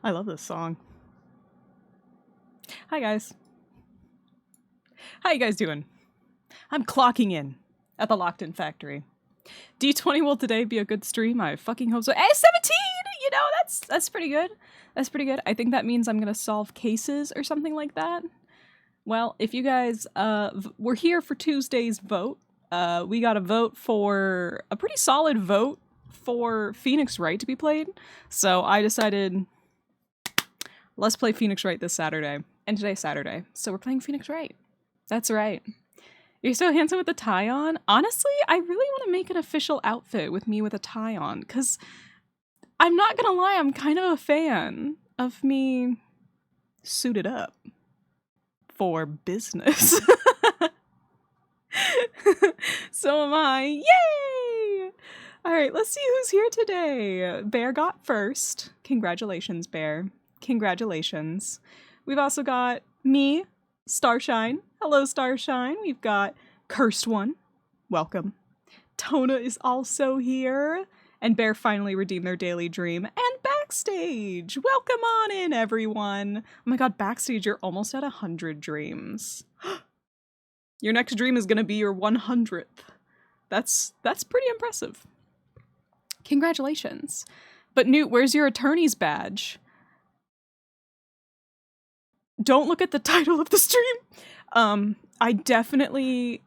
I love this song. Hi guys. How you guys doing? I'm clocking in at the Locked In Factory. D20 will today be a good stream. I fucking hope so. Hey, 17! You know, that's pretty good. That's pretty good. I think that means I'm gonna solve cases or something like that. Well, if you guys, we're here for Tuesday's vote. We got a vote for, a pretty solid vote for Phoenix Wright to be played. So I decided, let's play Phoenix Wright this Saturday. And today's Saturday. So we're playing Phoenix Wright. That's right. You're so handsome with the tie on. Honestly, I really want to make an official outfit with me with a tie on, because I'm not gonna lie, I'm kind of a fan of me suited up for business. So am I. Yay! Alright, let's see who's here today. Bear got first. Congratulations, Bear. Congratulations. We've also got me, Starshine. Hello, Starshine. We've got Cursed One. Welcome. Tona is also here. And Bear finally redeemed their daily dream. And Backstage! Welcome on in, everyone. Oh my god, Backstage, you're almost at 100 dreams. Your next dream is gonna be your 100th. That's pretty impressive. Congratulations. But Newt, where's your attorney's badge? Don't look at the title of the stream. I definitely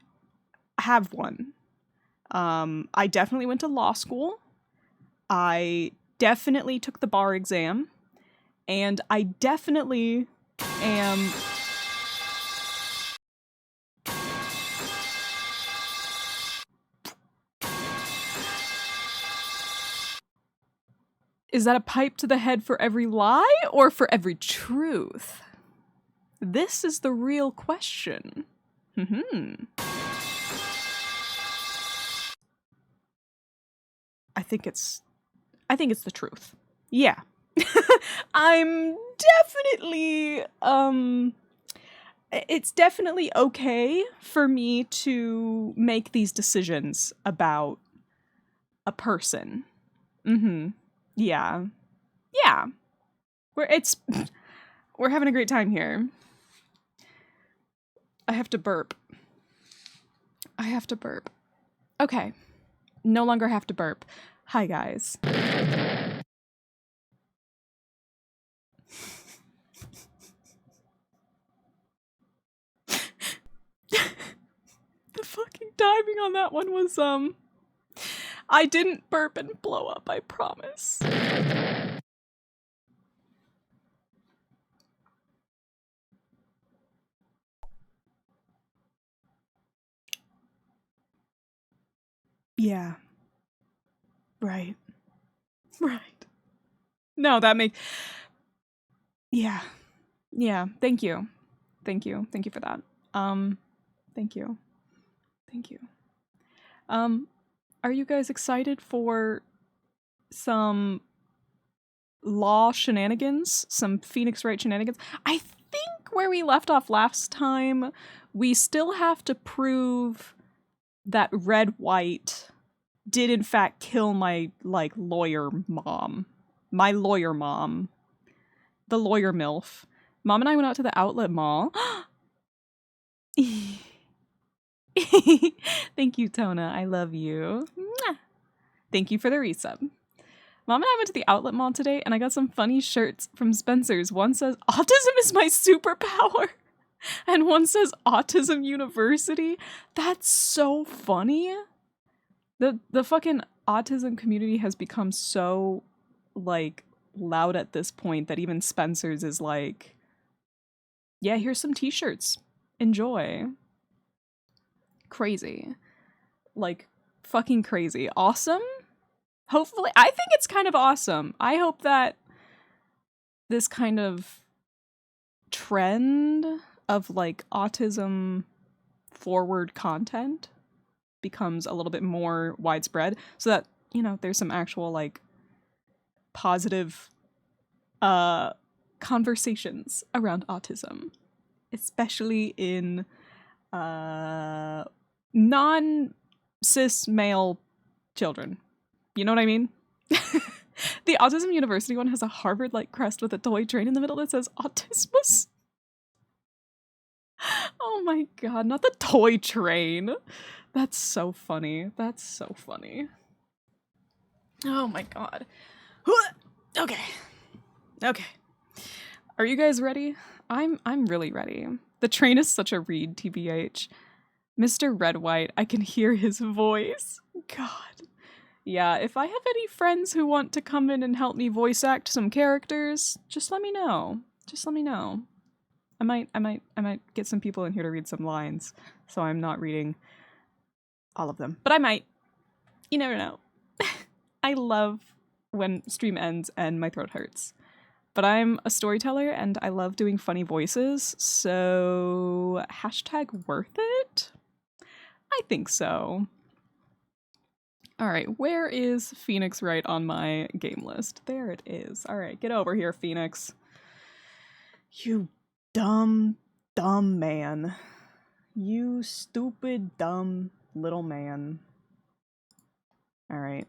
have one. I definitely went to law school. I definitely took the bar exam. And I definitely am... Is that a pipe to the head for every lie or for every truth? This is the real question. I think it's the truth. Yeah. I'm definitely, it's definitely okay for me to make these decisions about a person. Yeah. Yeah. We're having a great time here. I have to burp. Okay. No longer have to burp. Hi, guys. The fucking timing on that one was, I didn't burp and blow up, I promise. Yeah. Right. No, that makes... Yeah. Yeah, thank you. Thank you for that. Thank you. Are you guys excited for some law shenanigans? Some Phoenix Wright shenanigans? I think where we left off last time, we still have to prove that Red White did in fact kill my, lawyer mom. My lawyer mom. The lawyer MILF. Mom and I went out to the outlet mall. Thank you, Tona. I love you. Thank you for the resub. Mom and I went to the outlet mall today and I got some funny shirts from Spencer's. One says, "Autism is my superpower." And one says, "Autism University." That's so funny. The fucking autism community has become so, loud at this point that even Spencer's is like, yeah, here's some t-shirts. Enjoy. Crazy. Fucking crazy. Awesome? Hopefully. I think it's kind of awesome. I hope that this kind of trend of, autism forward content becomes a little bit more widespread so that, there's some actual, positive conversations around autism, especially in non-cis male children. You know what I mean? The Autism University one has a Harvard-like crest with a toy train in the middle that says Autismus. Oh my god, not the toy train. That's so funny. That's so funny. Oh my god. Okay. Okay. Are you guys ready? I'm really ready. The train is such a read, TBH. Mr. Red White, I can hear his voice. God. Yeah, if I have any friends who want to come in and help me voice act some characters, just let me know. Just let me know. I might get some people in here to read some lines, so I'm not reading all of them. But I might. You never know. I love when stream ends and my throat hurts. But I'm a storyteller and I love doing funny voices, so hashtag worth it? I think so. Alright, where is Phoenix Wright on my game list? There it is. Alright, get over here, Phoenix. You dumb man. You stupid, dumb little man. Alright.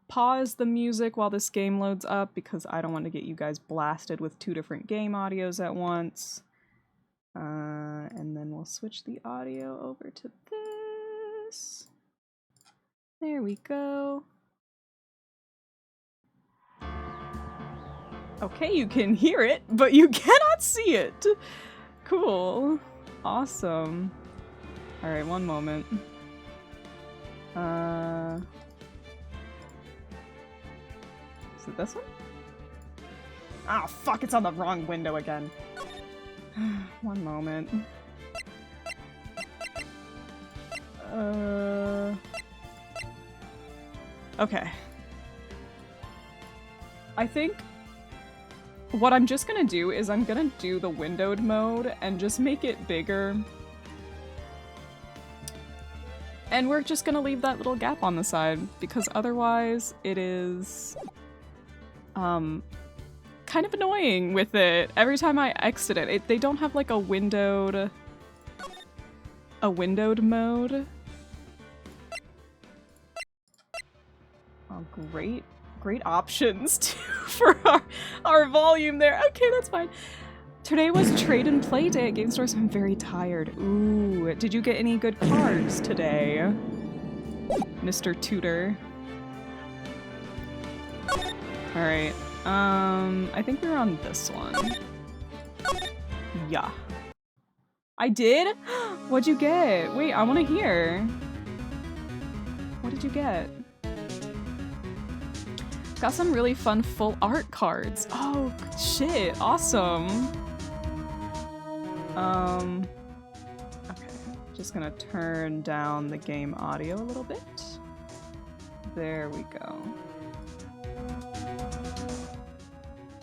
Pause the music while this game loads up because I don't want to get you guys blasted with 2 different game audios at once. And then we'll switch the audio over to this. There we go. Okay, you can hear it, but you cannot see it. Cool. Awesome. Alright, one moment. Is it this one? Oh, fuck, it's on the wrong window again. One moment. Okay. I think what I'm just gonna do is I'm gonna do the windowed mode and just make it bigger. And we're just gonna leave that little gap on the side because otherwise it is kind of annoying with it. Every time I exit it, they don't have like a windowed mode. Oh, great options too for our volume there. Okay, that's fine. Today was trade and play day at Game Store, so I'm very tired. Ooh, did you get any good cards today, Mr. Tutor? All right. I think we were on this one. Yeah. I did? What'd you get? Wait, I want to hear. What did you get? Got some really fun full art cards. Oh, shit. Awesome. Okay. Just gonna turn down the game audio a little bit. There we go.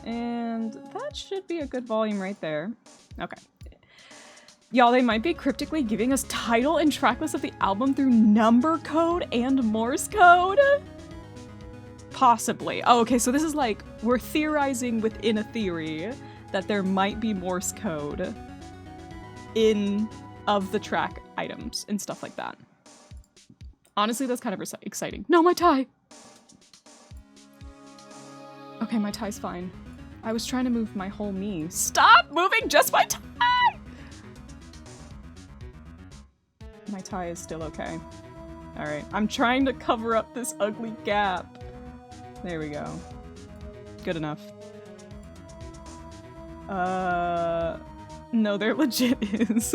And that should be a good volume right there. Okay. Y'all, they might be cryptically giving us title and track list of the album through number code and Morse code? Possibly. Oh, okay, so this is like, we're theorizing within a theory that there might be Morse code of the track items and stuff like that. Honestly, that's kind of exciting. No, my tie! Okay, my tie's fine. I was trying to move my whole me. Stop moving just my tie! My tie is still okay. Alright, I'm trying to cover up this ugly gap. There we go. Good enough. No, there legit is.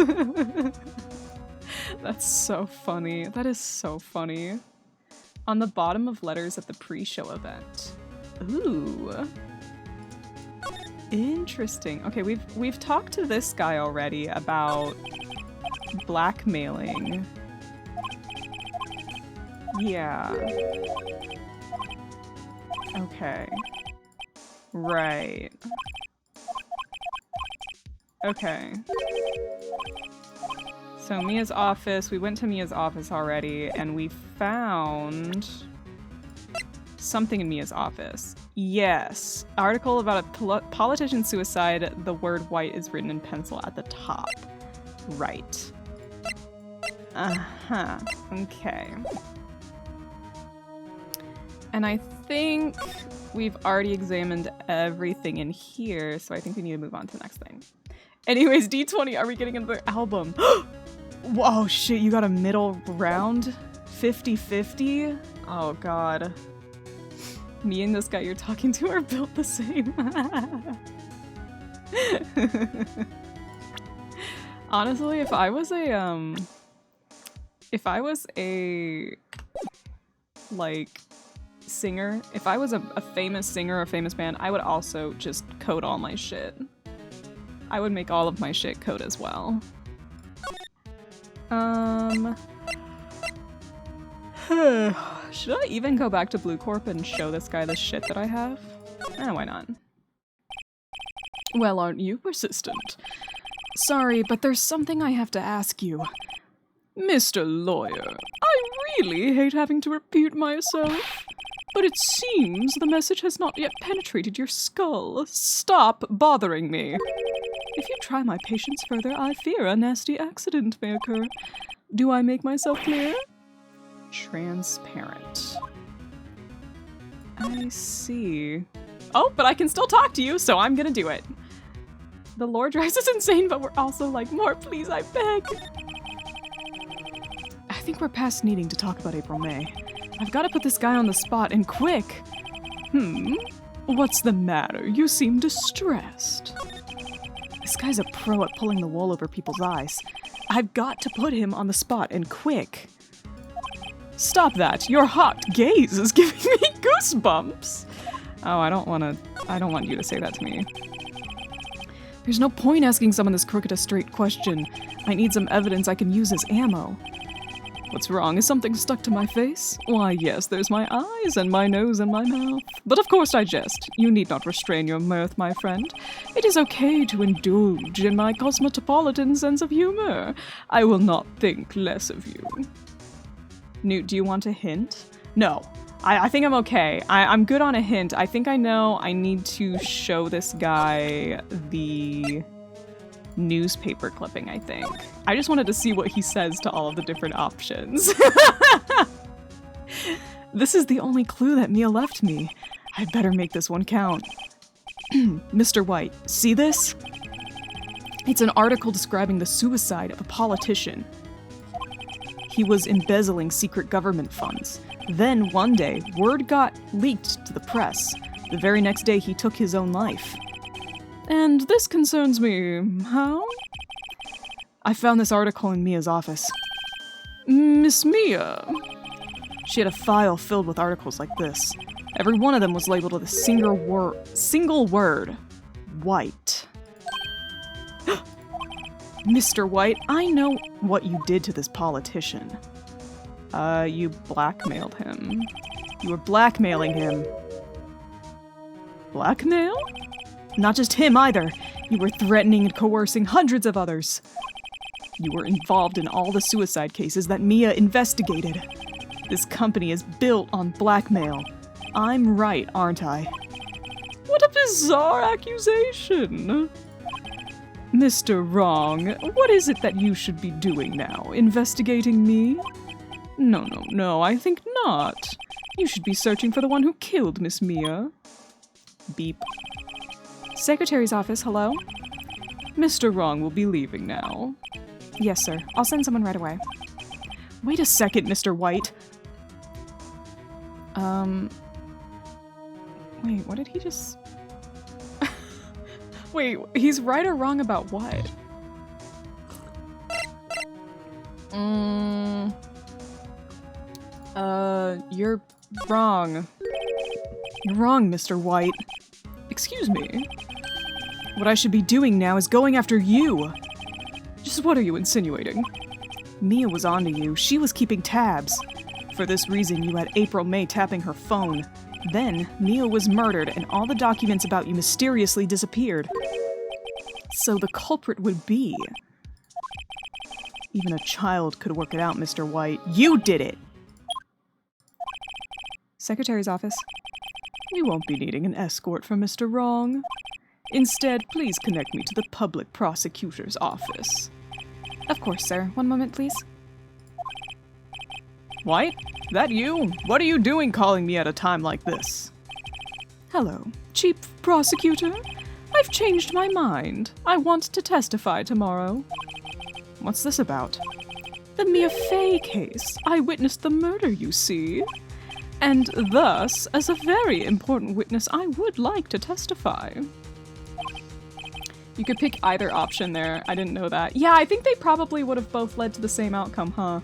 That's so funny. That is so funny. On the bottom of letters at the pre-show event. Ooh. Interesting. Okay, we've talked to this guy already about blackmailing. Yeah. Okay. Right. Okay. So Mia's office, we went to Mia's office already, and we found something in Mia's office. Yes. Article about a politician's suicide. The word white is written in pencil at the top. Right. Uh-huh. Okay. And I think we've already examined everything in here, so I think we need to move on to the next thing. Anyways, D20, are we getting into the album? Whoa, shit, you got a middle round? 50-50? Oh, God. Me and this guy you're talking to are built the same. Honestly, if I was a, like, singer, if I was a famous singer or famous band, I would also just code all my shit. I would make all of my shit code as well. Should I even go back to Blue Corp and show this guy the shit that I have? Why not? Well, aren't you persistent? Sorry, but there's something I have to ask you. Mr. Lawyer, I really hate having to repeat myself, but it seems the message has not yet penetrated your skull. Stop bothering me. If you try my patience further, I fear a nasty accident may occur. Do I make myself clear? Transparent. I see. Oh, but I can still talk to you, so I'm gonna do it. The lore drives us insane, but we're also like, more, please, I beg. I think we're past needing to talk about April May. I've got to put this guy on the spot, and quick. What's the matter? You seem distressed. This guy's a pro at pulling the wool over people's eyes. I've got to put him on the spot, and quick. Stop that! Your hot gaze is giving me goosebumps! Oh, I don't want you to say that to me. There's no point asking someone this crooked a straight question. I need some evidence I can use as ammo. What's wrong? Is something stuck to my face? Why, yes, there's my eyes and my nose and my mouth. But of course I jest. You need not restrain your mirth, my friend. It is okay to indulge in my cosmopolitan sense of humor. I will not think less of you. Newt, do you want a hint? No. I think I'm okay. I'm good on a hint. I think I know I need to show this guy the newspaper clipping, I think. I just wanted to see what he says to all of the different options. This is the only clue that Mia left me. I'd better make this one count. Mr. White, see this? It's an article describing the suicide of a politician. He was embezzling secret government funds. Then, one day, word got leaked to the press. The very next day, he took his own life. And this concerns me. How? I found this article in Mia's office. Miss Mia. She had a file filled with articles like this. Every one of them was labeled with a single word. White. Mr. White, I know what you did to this politician. You blackmailed him. You were blackmailing him. Blackmail? Not just him either. You were threatening and coercing hundreds of others. You were involved in all the suicide cases that Mia investigated. This company is built on blackmail. I'm right, aren't I? What a bizarre accusation! Mr. Wrong, what is it that you should be doing now? Investigating me? No, I think not. You should be searching for the one who killed Miss Mia. Beep. Secretary's office, hello? Mr. Wrong will be leaving now. Yes, sir. I'll send someone right away. Wait a second, Mr. White. Wait, what did he just... Wait, he's right or wrong about what? You're wrong. You're wrong, Mr. White. Excuse me. What I should be doing now is going after you. Just what are you insinuating? Mia was onto you. She was keeping tabs. For this reason, you had April May tapping her phone. Then, Mia was murdered and all the documents about you mysteriously disappeared. So the culprit would be... Even a child could work it out, Mr. White. You did it! Secretary's office. You won't be needing an escort from Mr. Wrong. Instead, please connect me to the public prosecutor's office. Of course, sir. One moment, please. White? That you? What are you doing calling me at a time like this? Hello, Chief Prosecutor. I've changed my mind. I want to testify tomorrow. What's this about? The Mia Fey case. I witnessed the murder, you see. And thus, as a very important witness, I would like to testify. You could pick either option there. I didn't know that. Yeah, I think they probably would have both led to the same outcome, huh?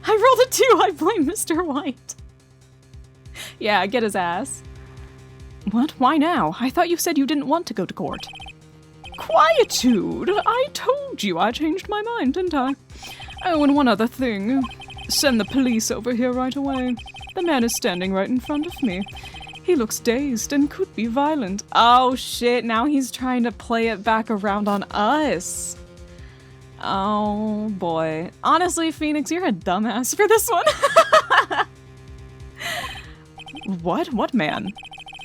I rolled a 2! I blame Mr. White. Yeah, get his ass. What? Why now? I thought you said you didn't want to go to court. Quietude! I told you I changed my mind, didn't I? Oh, and one other thing. Send the police over here right away. The man is standing right in front of me. He looks dazed and could be violent. Oh shit, now he's trying to play it back around on us. Oh boy. Honestly, Phoenix, you're a dumbass for this one. What? What man?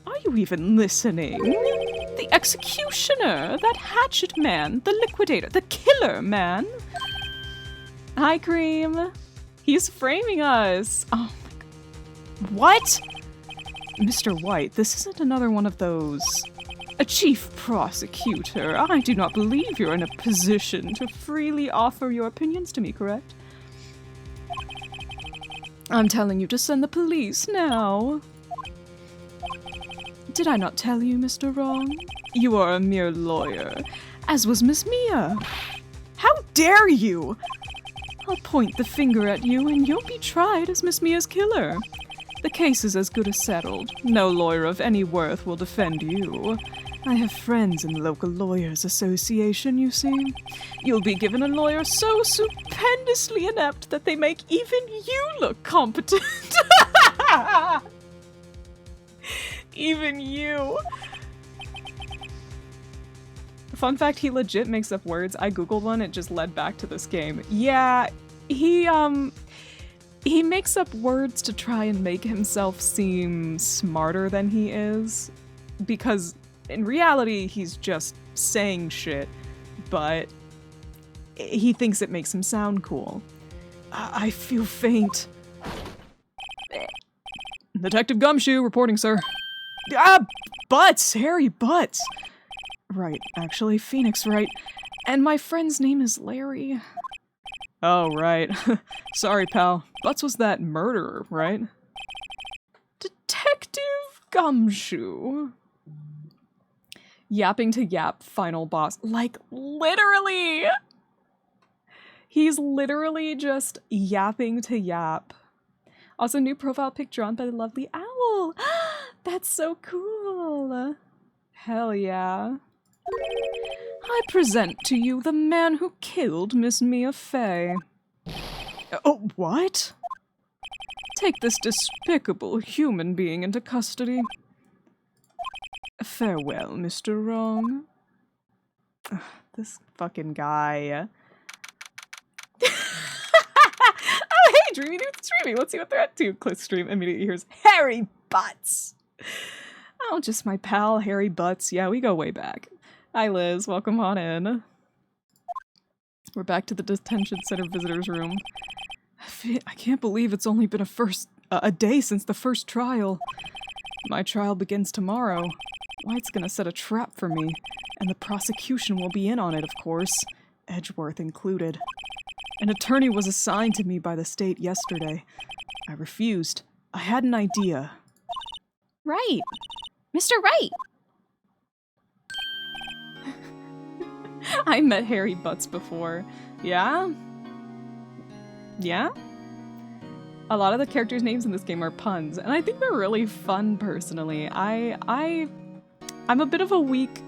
Are you even listening? The executioner, that hatchet man, the liquidator, the killer man. Hi, Cream. He's framing us. Oh my god. What? Mr. White, this isn't another one of those. A chief prosecutor, I do not believe you're in a position to freely offer your opinions to me, correct? I'm telling you to send the police now. Did I not tell you, Mr. Wrong? You are a mere lawyer, as was Miss Mia. How dare you! I'll point the finger at you and you'll be tried as Miss Mia's killer. The case is as good as settled. No lawyer of any worth will defend you. I have friends in the local lawyers association, you see. You'll be given a lawyer so stupendously inept that they make even you look competent. Even you. Fun fact, he legit makes up words. I googled one, it just led back to this game. Yeah, he makes up words to try and make himself seem smarter than he is. Because in reality, he's just saying shit, but he thinks it makes him sound cool. I feel faint. Detective Gumshoe reporting, sir. Butts! Harry Butts! Right, actually, Phoenix Wright. And my friend's name is Larry. Oh, right. Sorry, pal. Butts was that murderer, right? Detective Gumshoe. Yapping to Yap, final boss. Like, literally! He's literally just yapping to Yap. Also, new profile pic drawn by the lovely owl. That's so cool. Hell yeah. I present to you the man who killed Miss Mia Fey. Oh, what? Take this despicable human being into custody. Farewell, Mr. Wrong. Ugh, this fucking guy. Oh, hey, Dreamy Dude's streaming. Let's see what they're up to. Click stream, immediately hears Harry Butts. Oh, just my pal, Harry Butts. Yeah, we go way back. Hi, Liz. Welcome on in. We're back to the detention center visitors room. I can't believe it's only been a day since the first trial. My trial begins tomorrow. White's gonna set a trap for me, and the prosecution will be in on it, of course. Edgeworth included. An attorney was assigned to me by the state yesterday. I refused. I had an idea. Right. Mr. Wright! I met Harry Butts before. Yeah? Yeah? A lot of the characters' names in this game are puns, and I think they're really fun, personally. I'm a bit of a weak...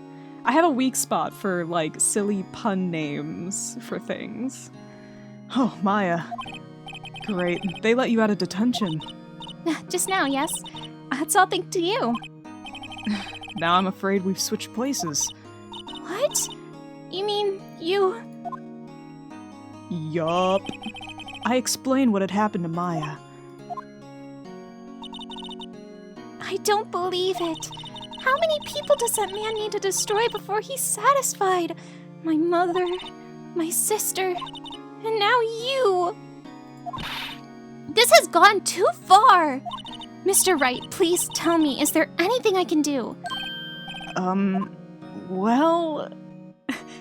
I have a weak spot for, like, silly pun names for things. Oh, Maya. Great. They let you out of detention. Just now, yes. That's all thanks to you. Now I'm afraid we've switched places. What? You mean you... Yup. I explained what had happened to Maya. I don't believe it. How many people does that man need to destroy before he's satisfied? My mother, my sister, and now you. This has gone too far! Mr. Wright, please tell me, is there anything I can do? Well...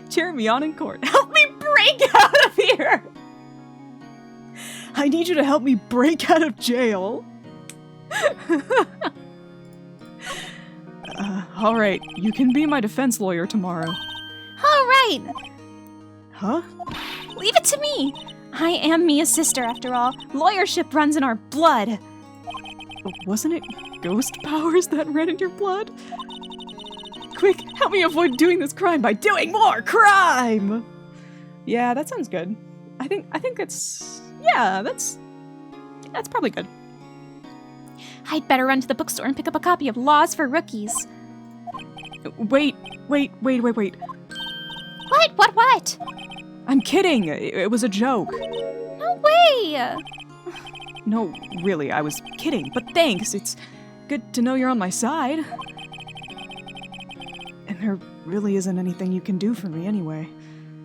cheer me on in court. Help me break out of here! I need you to help me break out of jail. Alright, you can be my defense lawyer tomorrow. Alright! Huh? Leave it to me! I am Mia's sister, after all. Lawyership runs in our blood. Wasn't it ghost powers that ran in your blood? Quick, help me avoid doing this crime by doing more crime! Yeah, that sounds good. I think it's... yeah, that's probably good. I'd better run to the bookstore and pick up a copy of Laws for Rookies. Wait. What? I'm kidding. It was a joke. No way! No, really, I was kidding. But thanks. It's good to know you're on my side. And there really isn't anything you can do for me anyway.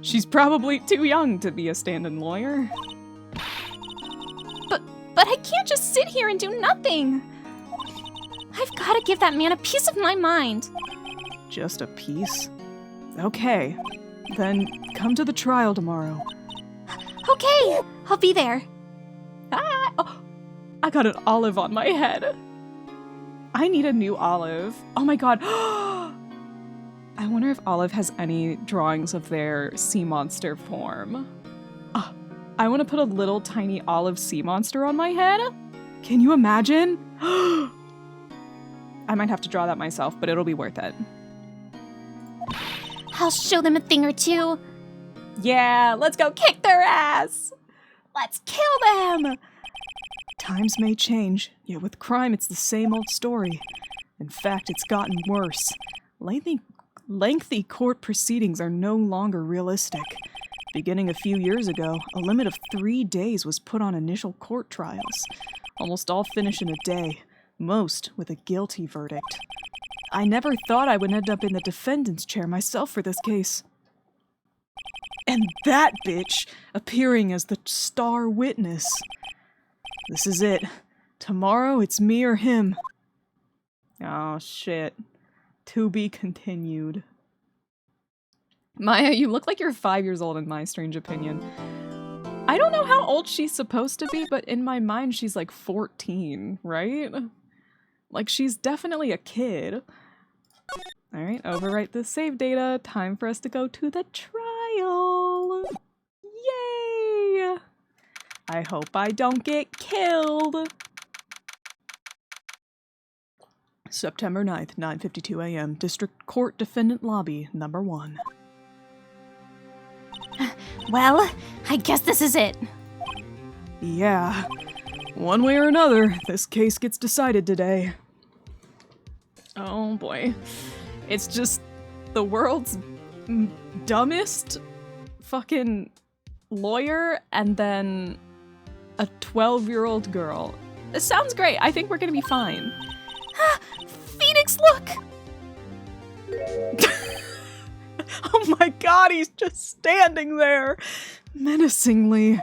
She's probably too young to be a stand-in lawyer. But I can't just sit here and do nothing. I've got to give that man a piece of my mind. Just a piece? Okay. Then come to the trial tomorrow. Okay, I'll be there. Oh, I got an olive on my head. I need a new olive. Oh my god. I wonder if Olive has any drawings of their sea monster form. I want to put a little tiny olive sea monster on my head. Can you imagine? I might have to draw that myself, but it'll be worth it. I'll show them a thing or two. Yeah, let's go kick their ass! Let's kill them! Times may change, yet with crime it's the same old story. In fact, it's gotten worse. Lengthy court proceedings are no longer realistic. Beginning a few years ago, a limit of 3 days was put on initial court trials. Almost all finish in a day, most with a guilty verdict. I never thought I would end up in the defendant's chair myself for this case. And that bitch appearing as the star witness. This is it. Tomorrow it's me or him. Oh shit. To be continued. Maya, you look like you're 5 years old in my strange opinion. I don't know how old she's supposed to be, but in my mind she's like 14, right? Like she's definitely a kid. Alright, overwrite the save data. Time for us to go to the trial. Yay! I hope I don't get killed. September 9th, 9:52 a.m. District Court Defendant Lobby, number 1. Well, I guess this is it. Yeah. One way or another, this case gets decided today. Oh boy. It's just the world's dumbest fucking lawyer and then a 12-year-old girl. This sounds great. I think we're gonna be fine. Phoenix, look! Oh my god, he's just standing there, menacingly.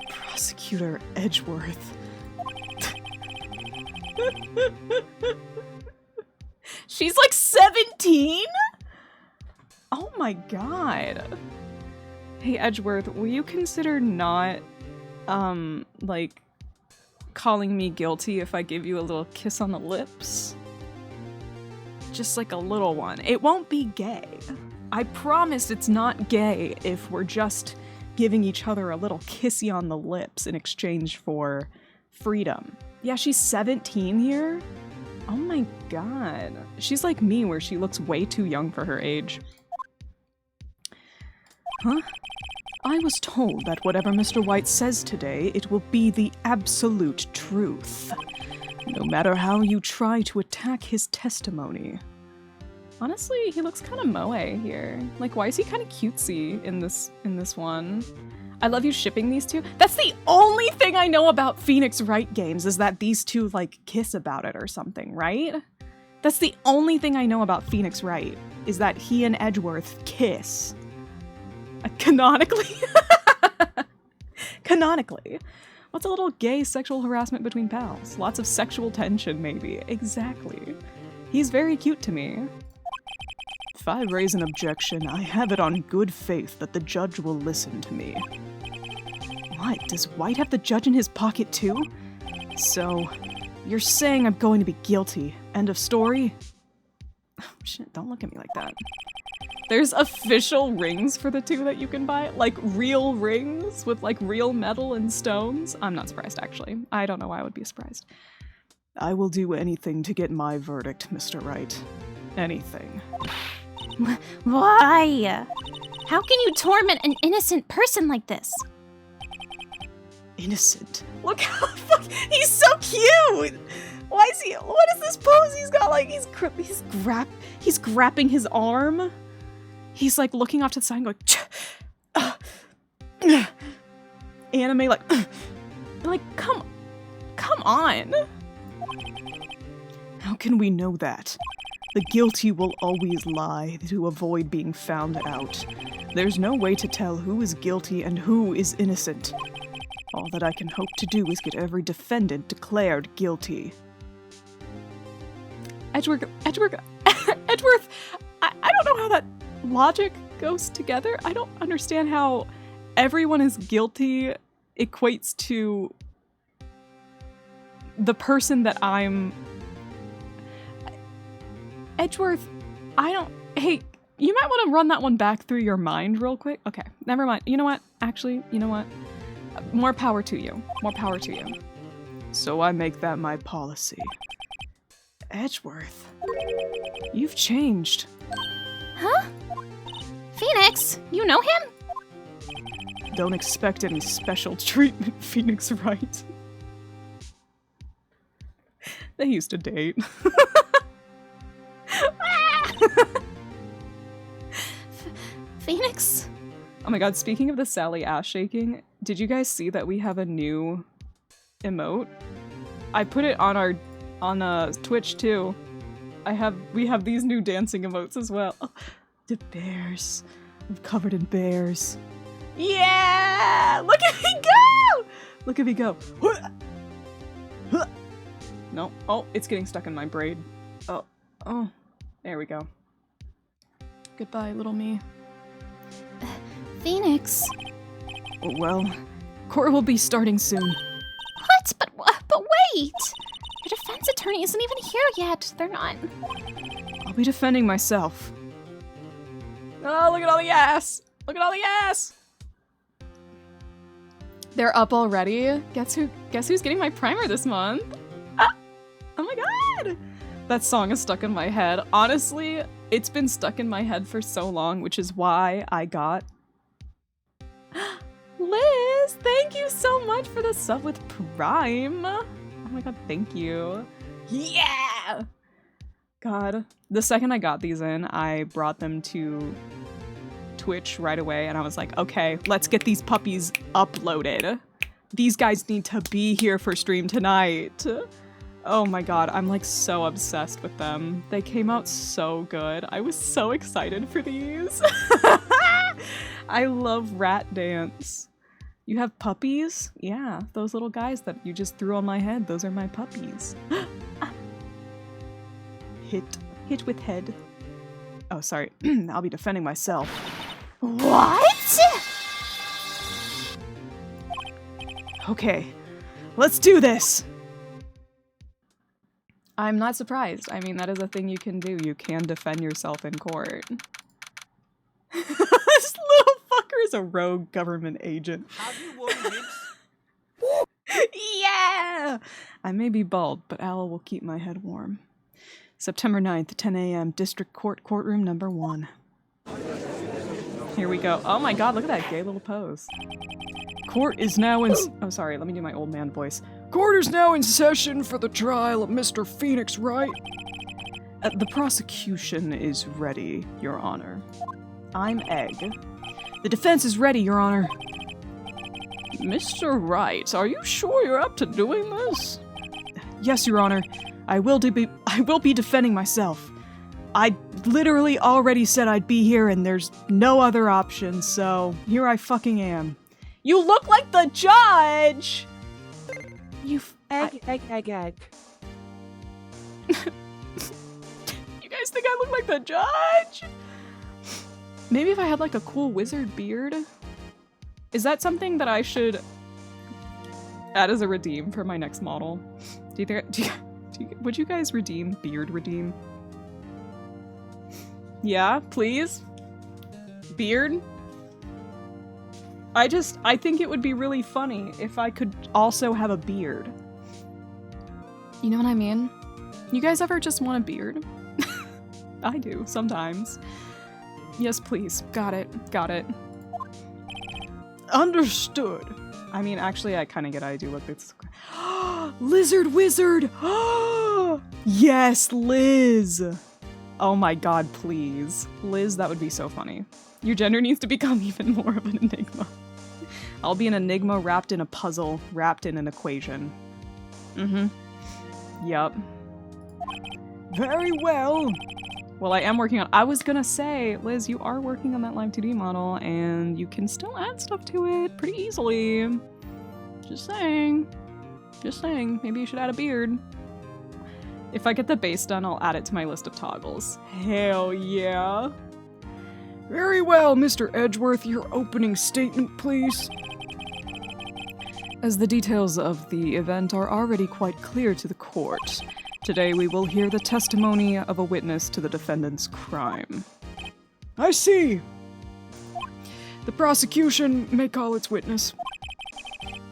Prosecutor Edgeworth. She's like 17? Oh my god. Hey Edgeworth, will you consider not, like, calling me guilty if I give you a little kiss on the lips? Just like a little one. It won't be gay. I promise it's not gay if we're just giving each other a little kissy on the lips in exchange for freedom. Yeah, she's 17 here? Oh my god. She's like me where she looks way too young for her age. Huh? I was told that whatever Mr. White says today, it will be the absolute truth. No matter how you try to attack his testimony. Honestly, he looks kind of moe here. Like, why is he kind of cutesy in this one? I love you shipping these two. That's the only thing I know about Phoenix Wright games is that these two, like, kiss about it or something, right? That's the only thing I know about Phoenix Wright, is that he and Edgeworth kiss. Canonically. Canonically. What's a little gay sexual harassment between pals? Lots of sexual tension, maybe. Exactly. He's very cute to me. If I raise an objection, I have it on good faith that the judge will listen to me. What? Does White have the judge in his pocket too? So, you're saying I'm going to be guilty. End of story? Oh, shit, don't look at me like that. There's official rings for the two that you can buy. Like, real rings with, like, real metal and stones. I'm not surprised, actually. I don't know why I would be surprised. I will do anything to get my verdict, Mr. Wright. Anything. Why? How can you torment an innocent person like this? Innocent? Look how he's so cute! Why is he- what is this pose he's got? Like, he's grabbing his arm. He's like looking off to the side and going, anime, like, come on. How can we know that? The guilty will always lie to avoid being found out. There's no way to tell who is guilty and who is innocent. All that I can hope to do is get every defendant declared guilty. Edgeworth, I don't know how that logic goes together. I don't understand how everyone is guilty equates to the person that I'm... Edgeworth, hey, you might want to run that one back through your mind real quick. Okay, never mind. You know what? Actually, you know what? More power to you. More power to you. So I make that my policy. Edgeworth, you've changed. Huh? Phoenix, you know him? Don't expect any special treatment, Phoenix Wright. They used to date. Phoenix? Oh my god, speaking of the Sally ass shaking, did you guys see that we have a new emote? I put it on Twitch too. We have these new dancing emotes as well. Oh, the bears. I'm covered in bears. Yeah! Look at me go! Look at me go. No. Oh, it's getting stuck in my braid. Oh. There we go. Goodbye, little me. Phoenix. Well, court will be starting soon. What? But wait! Your defense attorney isn't even here yet. They're not. I'll be defending myself. Oh, look at all the ass! Look at all the ass! They're up already? Guess who's getting my primer this month? Ah! Oh my god! That song is stuck in my head. Honestly, it's been stuck in my head for so long, which is why I got... Liz, thank you so much for the sub with Prime. Oh my god, thank you. Yeah! God. The second I got these in, I brought them to Twitch right away, and I was like, okay, let's get these puppies uploaded. These guys need to be here for stream tonight. Oh my god, I'm like so obsessed with them. They came out so good. I was so excited for these. I love Rat Dance. You have puppies? Yeah, those little guys that you just threw on my head, those are my puppies. Hit with head. Oh, sorry. I'll be defending myself. What? Okay, let's do this. I'm not surprised. I mean, that is a thing you can do. You can defend yourself in court. This little fucker is a rogue government agent. Have you won hints? Yeah! I may be bald, but Al will keep my head warm. September 9th, 10 a.m., District Court, Courtroom number 1. Here we go. Oh my god, look at that gay little pose. Court is now in... Oh, sorry, let me do my old man voice. Court is now in session for the trial of Mr. Phoenix Wright. The prosecution is ready, Your Honor. I'm Egg. The defense is ready, Your Honor. Mr. Wright, are you sure you're up to doing this? Yes, Your Honor. I will be defending myself. I literally already said I'd be here and there's no other option, so here I fucking am. You look like the judge! Egg. You guys think I look like the judge? Maybe if I had like a cool wizard beard. Is that something that I should add as a redeem for my next model? Would you guys redeem beard redeem? Yeah, please? Beard? I think it would be really funny if I could also have a beard. You know what I mean? You guys ever just want a beard? I do, sometimes. Yes, please. Got it. Understood. I mean, actually, I kind of get I do look this. Lizard wizard! Yes, Liz! Oh my god, please. Liz, that would be so funny. Your gender needs to become even more of an enigma. I'll be an enigma wrapped in a puzzle, wrapped in an equation. Yup. Very well. Well, I am working on- I was gonna say, Liz, you are working on that Live 2D model, and you can still add stuff to it pretty easily. Just saying. Maybe you should add a beard. If I get the base done, I'll add it to my list of toggles. Hell yeah. Very well, Mr. Edgeworth, your opening statement, please. As the details of the event are already quite clear to the court, today we will hear the testimony of a witness to the defendant's crime. I see. The prosecution may call its witness.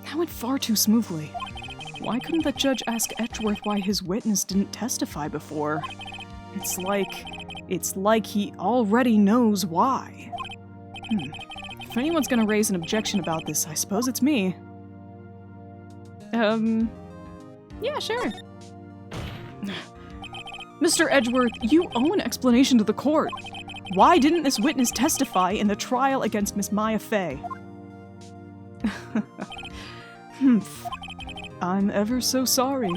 That went far too smoothly. Why couldn't the judge ask Edgeworth why his witness didn't testify before? It's like he already knows why. If anyone's gonna raise an objection about this, I suppose it's me. Yeah, sure. Mr. Edgeworth, you owe an explanation to the court. Why didn't this witness testify in the trial against Miss Maya Fey? I'm ever so sorry.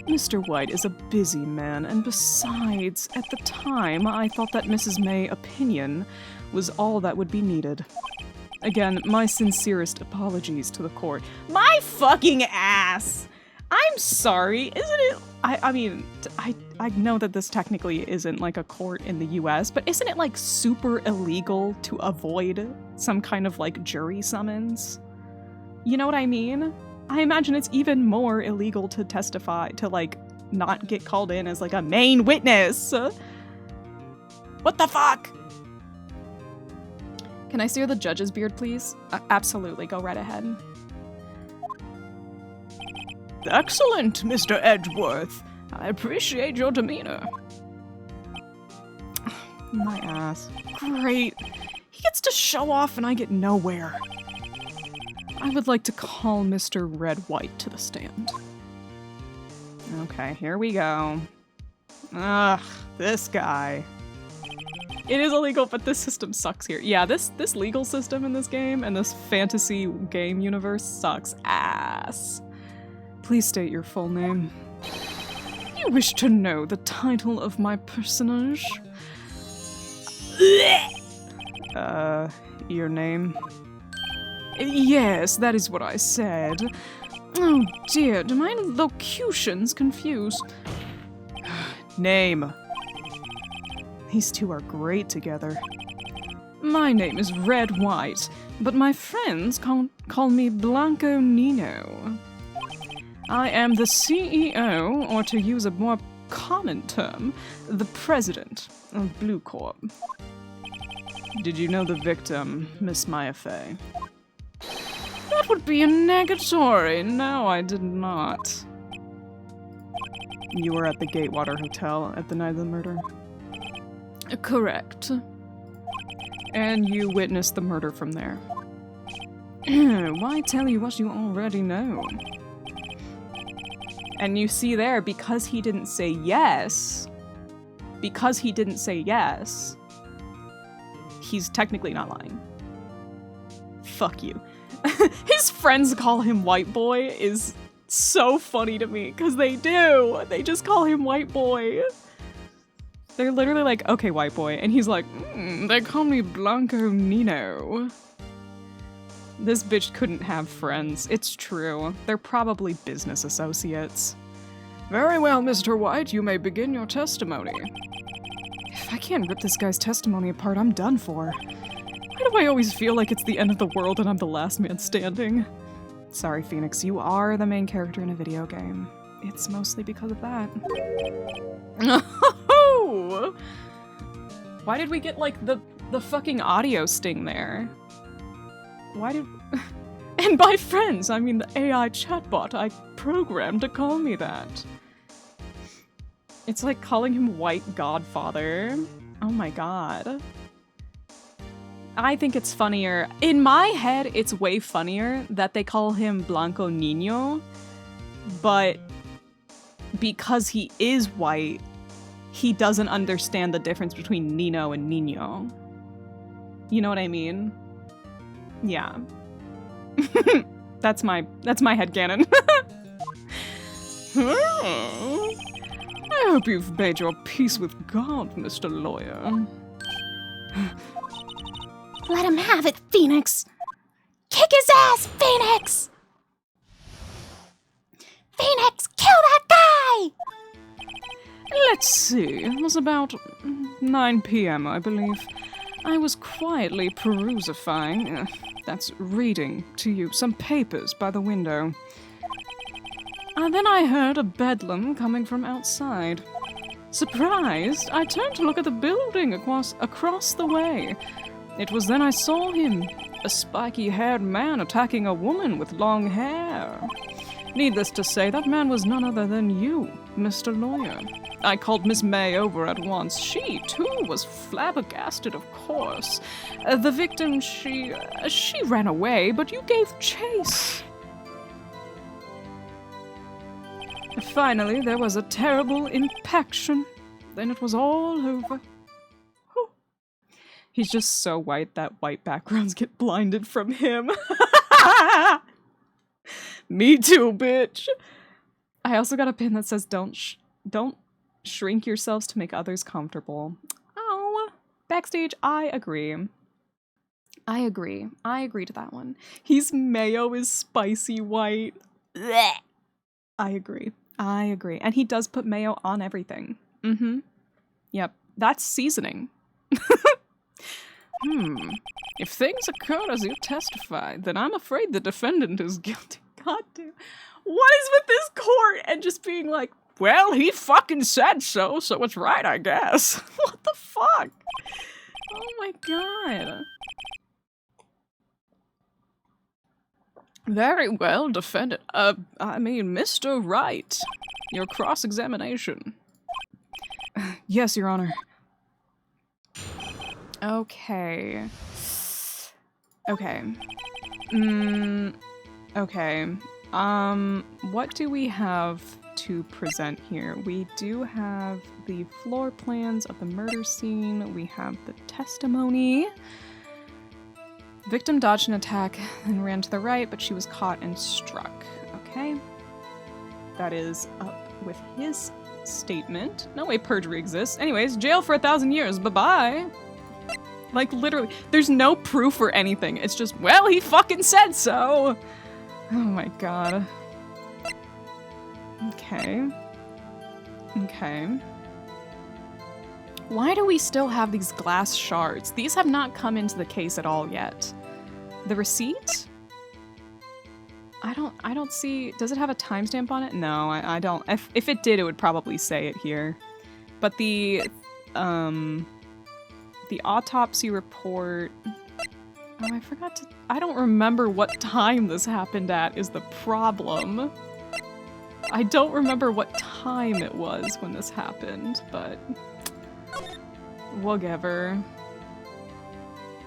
Mr. White is a busy man, and besides, at the time, I thought that Mrs. May's opinion was all that would be needed. Again, my sincerest apologies to the court. My fucking ass! I'm sorry, isn't it? I mean, I know that this technically isn't like a court in the US, but isn't it like super illegal to avoid some kind of like jury summons? You know what I mean? I imagine it's even more illegal to testify, to like not get called in as like a main witness. What the fuck? Can I steer the judge's beard, please? Absolutely, go right ahead. Excellent, Mr. Edgeworth. I appreciate your demeanor. My ass. Great. He gets to show off and I get nowhere. I would like to call Mr. Red White to the stand. Okay, here we go. Ugh, this guy. It is illegal, but this system sucks here. Yeah, this legal system in this game and this fantasy game universe sucks ass. Please state your full name. You wish to know the title of my personage? Your name? Yes, that is what I said. Oh dear, do my locutions confuse? Name. These two are great together. My name is Red White, but my friends call me Blanco Nino. I am the CEO, or to use a more common term, the president of Blue Corp. Did you know the victim, Miss Maya Fey? That would be a negatory. No, I did not. You were at the Gatewater Hotel at the night of the murder? Correct. And you witnessed the murder from there? Why tell you what you already know? And you see there, because he didn't say yes, he's technically not lying. Fuck you. His friends call him White Boy is so funny to me, because they do. They just call him White Boy. They're literally like, okay, White Boy. And he's like, they call me Blanco Nino. This bitch couldn't have friends. It's true. They're probably business associates. Very well, Mr. White, you may begin your testimony. If I can't rip this guy's testimony apart, I'm done for. Why do I always feel like it's the end of the world and I'm the last man standing? Sorry, Phoenix, you are the main character in a video game. It's mostly because of that. Oh! Why did we get, like, the fucking audio sting there? Why did... And by friends, I mean the AI chatbot I programmed to call me that. It's like calling him White Godfather. Oh my god. I think it's funnier. In my head, it's way funnier that they call him Blanco Niño, but because he is white, he doesn't understand the difference between Nino and Niño. You know what I mean? Yeah. That's my headcanon. I hope you've made your peace with God, Mr. Lawyer. Let him have it, Phoenix! Kick his ass, Phoenix! Phoenix, kill that guy! Let's see, it was about 9 p.m., I believe. I was quietly perusifying, that's reading to you, some papers by the window. Then I heard a bedlam coming from outside. Surprised, I turned to look at the building across the way. It was then I saw him, a spiky-haired man attacking a woman with long hair. Needless to say, that man was none other than you, Mr. Lawyer. I called Miss May over at once. She, too, was flabbergasted, of course. The victim, she ran away, but you gave chase. Finally, there was a terrible impaction. Then it was all over. Whew. He's just so white that white backgrounds get blinded from him. Me too, bitch. I also got a pin that says don't shrink yourselves to make others comfortable. Oh, backstage, I agree. I agree to that one. He's mayo is spicy white. Blech. I agree. And he does put mayo on everything. Mm-hmm. Yep. That's seasoning. If things occurred as you testified, then I'm afraid the defendant is guilty. God damn. What is with this court and just being like, well, he fucking said so it's right, I guess. What the fuck? Oh my god. Very well, defendant. Mr. Wright, your cross-examination. Yes, Your Honor. Okay. Okay. Okay. What do we have to present here? We do have the floor plans of the murder scene. We have the testimony. Victim dodged an attack and ran to the right, but she was caught and struck. Okay. That is up with his statement. No way perjury exists. Anyways, jail for 1,000 years. Bye-bye. Like, literally, there's no proof or anything. It's just, well, he fucking said so. Oh my god. Okay. Okay. Why do we still have these glass shards? These have not come into the case at all yet. The receipt? I don't see... Does it have a timestamp on it? No, I don't. If it did, it would probably say it here. But the autopsy report... Oh, I forgot to... I don't remember what time this happened at, is the problem. I don't remember what time it was when this happened, but... whatever.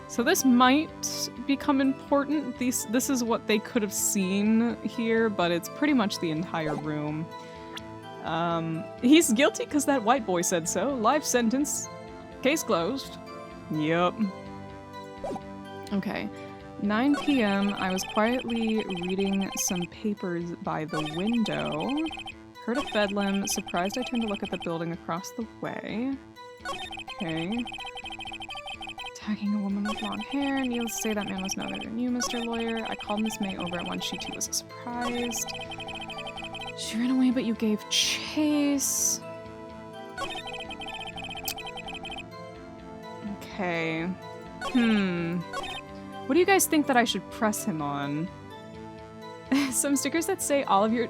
So this might become important. This is what they could have seen here, but it's pretty much the entire room. He's guilty because that white boy said so. Life sentence. Case closed. Yup. Okay. 9 p.m. I was quietly reading some papers by the window. Heard a bedlam. Surprised I turned to look at the building across the way. Okay. Attacking a woman with long hair. Needless to say, that man was no other than you, Mr. Lawyer. I called Miss May over at once. She too was surprised. She ran away, but you gave chase. Okay. What do you guys think that I should press him on? Some stickers that say all of your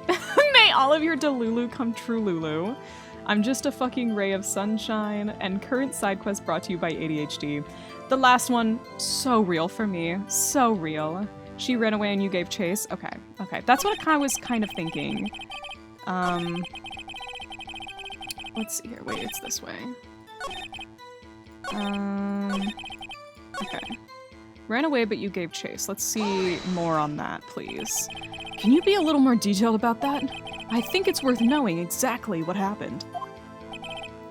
may all of your Delulu come true, Lulu. I'm just a fucking ray of sunshine, and current side quest brought to you by ADHD. The last one, so real for me. So real. She ran away and you gave chase. Okay, okay. That's what I was kind of thinking. Let's see here. Wait, it's this way. Okay. Ran away, but you gave chase. Let's see more on that, please. Can you be a little more detailed about that? I think it's worth knowing exactly what happened.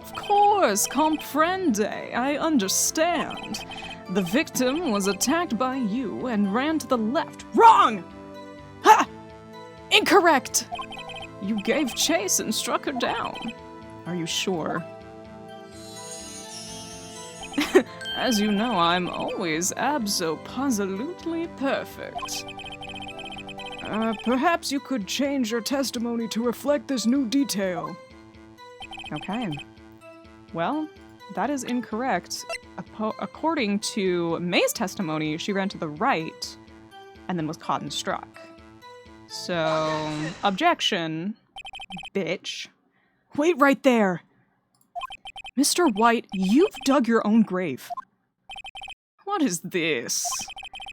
Of course, comprende. I understand. The victim was attacked by you and ran to the left. Wrong! Ha! Incorrect! You gave chase and struck her down. Are you sure? As you know, I'm always abso-positively perfect. Perhaps you could change your testimony to reflect this new detail. Okay. Well, that is incorrect. According to May's testimony, she ran to the right and then was caught and struck. So, objection, bitch. Wait right there! Mr. White, you've dug your own grave. What is this?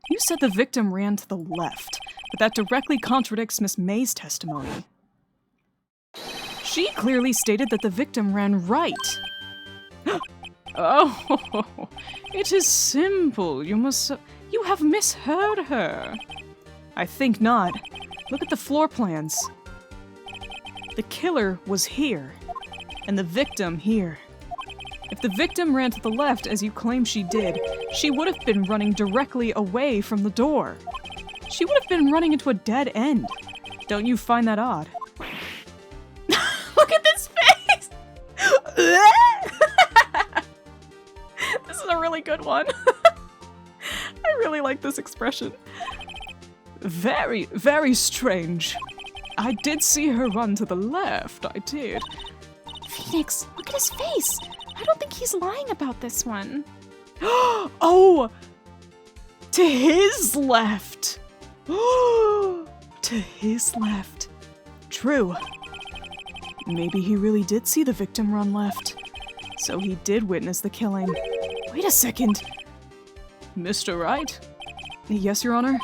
You said the victim ran to the left, but that directly contradicts Miss May's testimony. She clearly stated that the victim ran right. Oh, it is simple. You have misheard her. I think not. Look at the floor plans. The killer was here, and the victim here. If the victim ran to the left, as you claim she did, she would have been running directly away from the door. She would have been running into a dead end. Don't you find that odd? Look at this face! This is a really good one. I really like this expression. Very, very strange. I did see her run to the left, I did. Phoenix, look at his face! I don't think he's lying about this one. Oh! To his left! To his left. True. Maybe he really did see the victim run left. So he did witness the killing. Wait a second. Mr. Wright? Yes, Your Honor?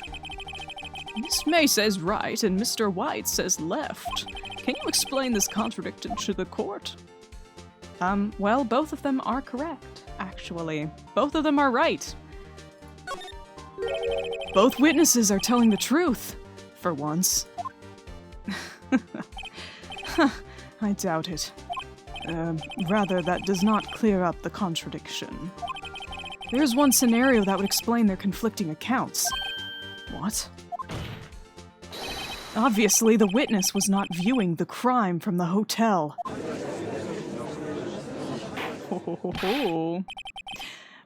Miss May says right and Mr. White says left. Can you explain this contradiction to the court? Well, both of them are correct, actually. Both of them are right. Both witnesses are telling the truth, for once. I doubt it. Rather, that does not clear up the contradiction. There's one scenario that would explain their conflicting accounts. What? Obviously, the witness was not viewing the crime from the hotel. Ho.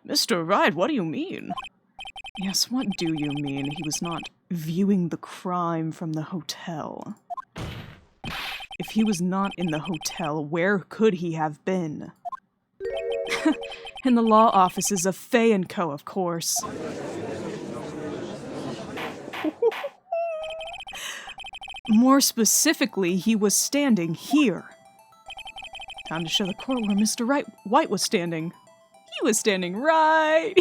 Mr. Wright, what do you mean? Yes, what do you mean he was not viewing the crime from the hotel? If he was not in the hotel, where could he have been? In the law offices of Fay & Co., of course. More specifically, he was standing here. Time to show the court where Mr. White was standing. He was standing right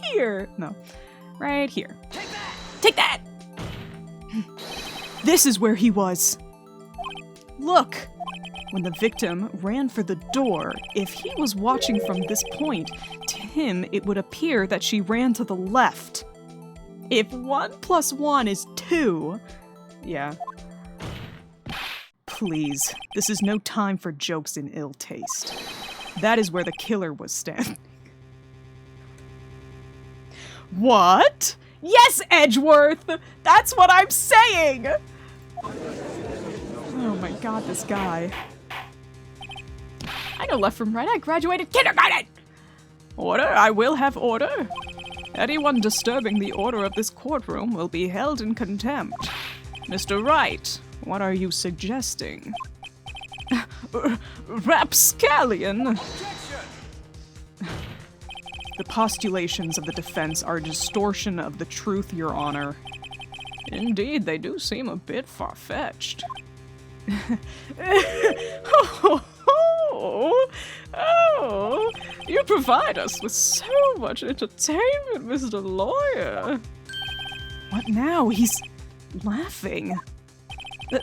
here. No, right here. Take that! Take that! This is where he was. Look! When the victim ran for the door, if he was watching from this point, to him it would appear that she ran to the left. If 1 + 1 is 2... Yeah. Please, this is no time for jokes in ill taste. That is where the killer was standing. What? Yes, Edgeworth! That's what I'm saying! Oh my god, this guy. I know left from right. I graduated kindergarten! Order? I will have order. Anyone disturbing the order of this courtroom will be held in contempt. Mr. Wright, what are you suggesting? Rapscallion! The postulations of the defense are a distortion of the truth, Your Honor. Indeed, they do seem a bit far-fetched. Oh, you provide us with so much entertainment, Mr. Lawyer. What now? He's laughing.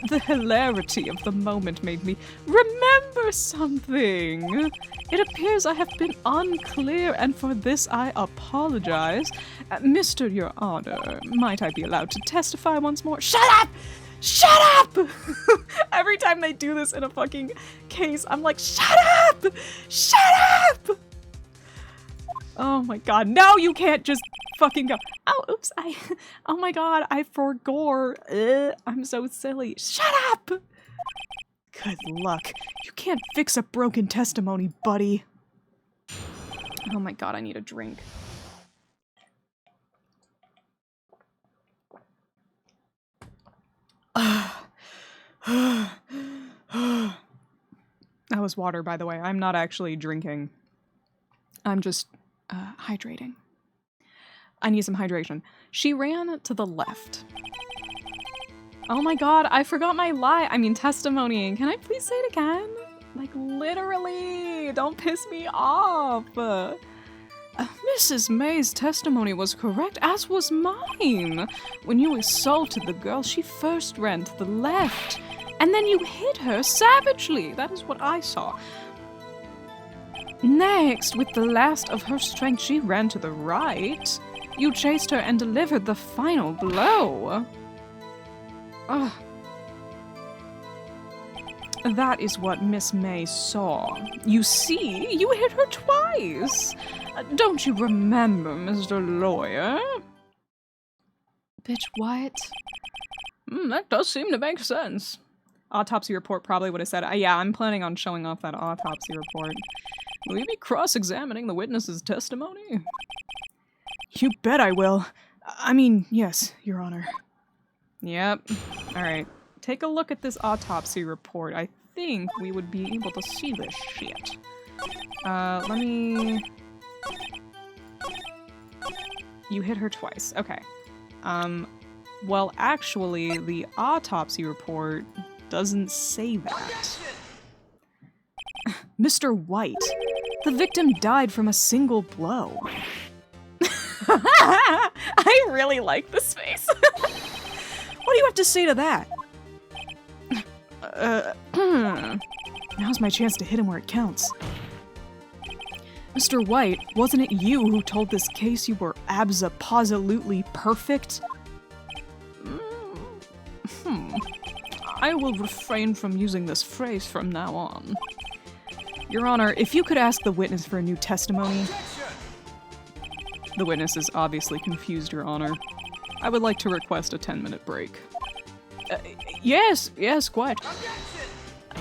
The hilarity of the moment made me remember something. It appears I have been unclear, and for this I apologize. Mr. Your Honor, might I be allowed to testify once more? Shut up! Shut up! Every time they do this in a fucking case, I'm like, shut up! Shut up! Oh my god, no, you can't just fucking go. Oh, oops, oh my god, I forgore. I'm so silly. Shut up! Good luck. You can't fix a broken testimony, buddy. Oh my god, I need a drink. That was water, by the way. I'm not actually drinking. I'm just hydrating. I need some hydration. She ran to the left. Oh my god, I forgot my testimony. Can I please say it again? Like, literally, don't piss me off. Mrs. May's testimony was correct, as was mine. When you assaulted the girl, she first ran to the left, and then you hit her savagely. That is what I saw. Next, with the last of her strength, she ran to the right. You chased her and delivered the final blow. Ugh. That is what Miss May saw. You see, you hit her twice. Don't you remember, Mr. Lawyer? Bitch, what? That does seem to make sense. Autopsy report probably would have said, yeah, I'm planning on showing off that autopsy report. Will you be cross-examining the witness's testimony? You bet I will. I mean, yes, Your Honor. Yep. Alright. Take a look at this autopsy report. I think we would be able to see this shit. Let me... You hit her twice. Okay. Well, actually, the autopsy report doesn't say that. Mr. White, the victim died from a single blow. I really like this face. What do you have to say to that? Now's my chance to hit him where it counts. Mr. White, wasn't it you who told this case you were abso-positively perfect? I will refrain from using this phrase from now on. Your Honor, if you could ask the witness for a new testimony... The witness is obviously confused, Your Honor. I would like to request a 10-minute break. Yes, quite.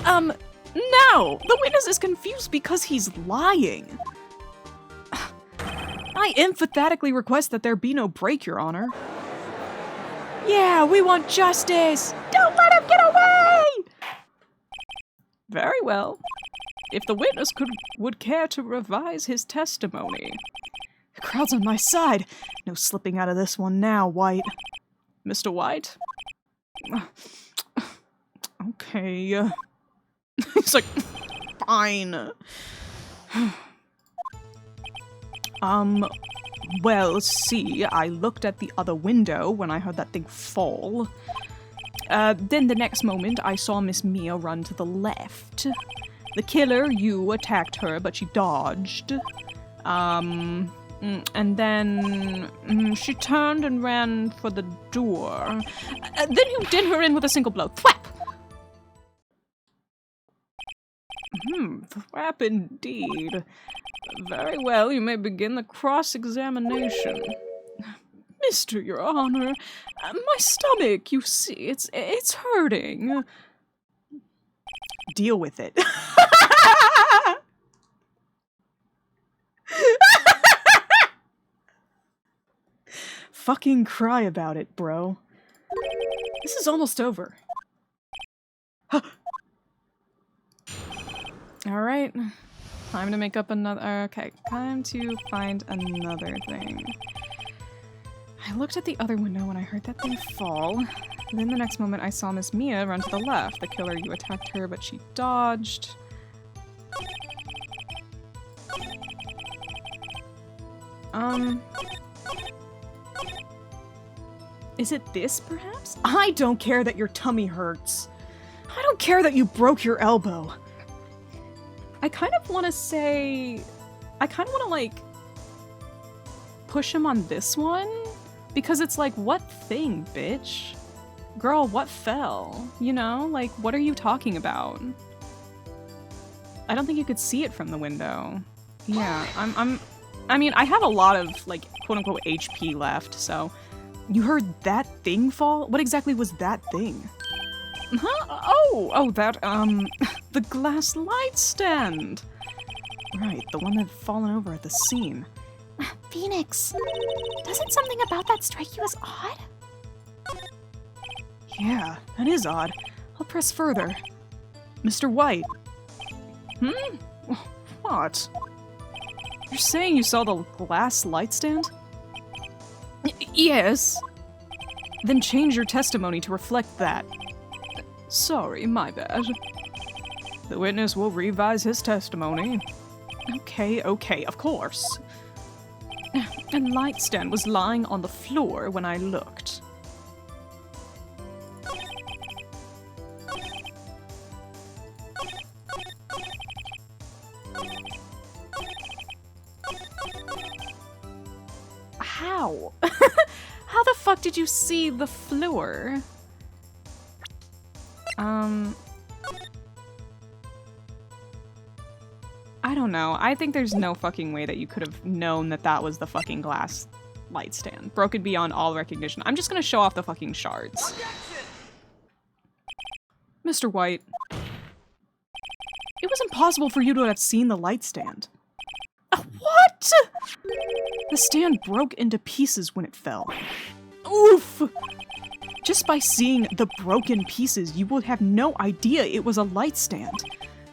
No! The witness is confused because he's lying. I emphatically request that there be no break, Your Honor. Yeah, we want justice! Don't let him get away! Very well. If the witness would care to revise his testimony. The crowd's on my side. No slipping out of this one now, White. Mr. White? Okay. He's like, fine. Well, see, I looked at the other window when I heard that thing fall. Then the next moment, I saw Miss Mia run to the left. The killer, you attacked her, but she dodged. And then she turned and ran for the door. Then you did her in with a single blow. Thwap! Thwap indeed. Very well, you may begin the cross-examination. Mr. Your Honor, my stomach, you see, it's hurting. Deal with it. fucking cry about it, bro. This is almost over. Alright. Time to make up another... Okay, time to find another thing. I looked at the other window when I heard that thing fall. Then the next moment I saw Miss Mia run to the left. The killer, you attacked her, but she dodged. Is it this, perhaps? I don't care that your tummy hurts. I don't care that you broke your elbow. I kind of want to say... I kind of want to, like, push him on this one. Because it's like, what thing, bitch? Girl, what fell? You know? Like, what are you talking about? I don't think you could see it from the window. Yeah, I mean, I have a lot of, like, quote-unquote HP left, so... You heard that thing fall? What exactly was that thing? Huh? Oh, that, the glass light stand! Right, the one that had fallen over at the scene. Phoenix, doesn't something about that strike you as odd? Yeah, that is odd. I'll press further. Mr. White. What? You're saying you saw the glass light stand? Yes. Then change your testimony to reflect that. Sorry, my bad. The witness will revise his testimony. Okay, of course. A light stand was lying on the floor when I looked. How? How the fuck did you see the floor? I don't know. I think there's no fucking way that you could have known that that was the fucking glass light stand. Broken beyond all recognition. I'm just gonna show off the fucking shards. Mr. White. It was impossible for you to have seen the light stand. What? The stand broke into pieces when it fell. Oof! Just by seeing the broken pieces, you would have no idea it was a light stand.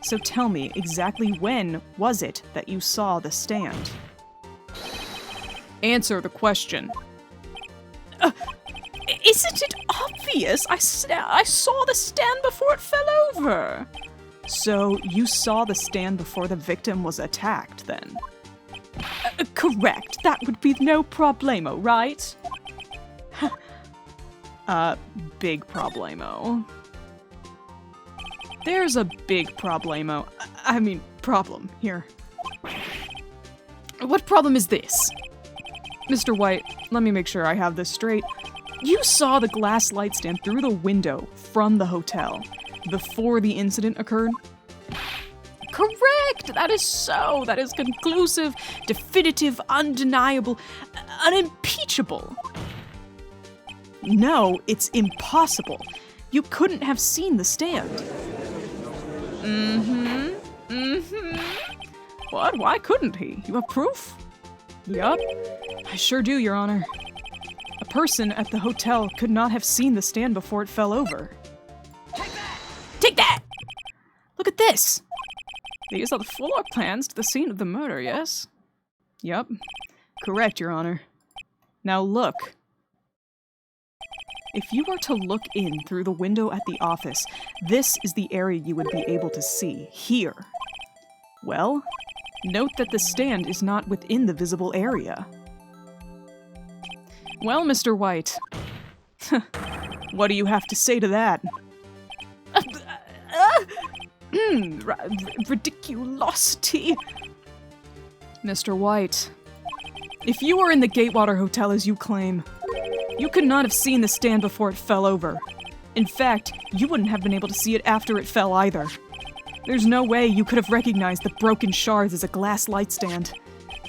So tell me, exactly when was it that you saw the stand? Answer the question. Isn't it obvious? I saw the stand before it fell over. So you saw the stand before the victim was attacked, then? Correct. That would be no problemo, right? Big problemo. There's a big problemo. I mean, problem here. What problem is this? Mr. White, let me make sure I have this straight. You saw the glass light stand through the window from the hotel before the incident occurred? Correct! That is so! That is conclusive, definitive, undeniable, unimpeachable. No, it's impossible. You couldn't have seen the stand. What? Why couldn't he? You have proof? Yup. I sure do, Your Honor. A person at the hotel could not have seen the stand before it fell over. Take that! Take that! Look at this! These are the floor plans to the scene of the murder, yes? Yup. Correct, Your Honor. Now look. If you were to look in through the window at the office, this is the area you would be able to see. Here. Well, note that the stand is not within the visible area. Well, Mr. White, what do you have to say to that? Ridiculosity. Mr. White, if you were in the Gatewater Hotel as you claim, you could not have seen the stand before it fell over. In fact, you wouldn't have been able to see it after it fell either. There's no way you could have recognized the broken shards as a glass light stand.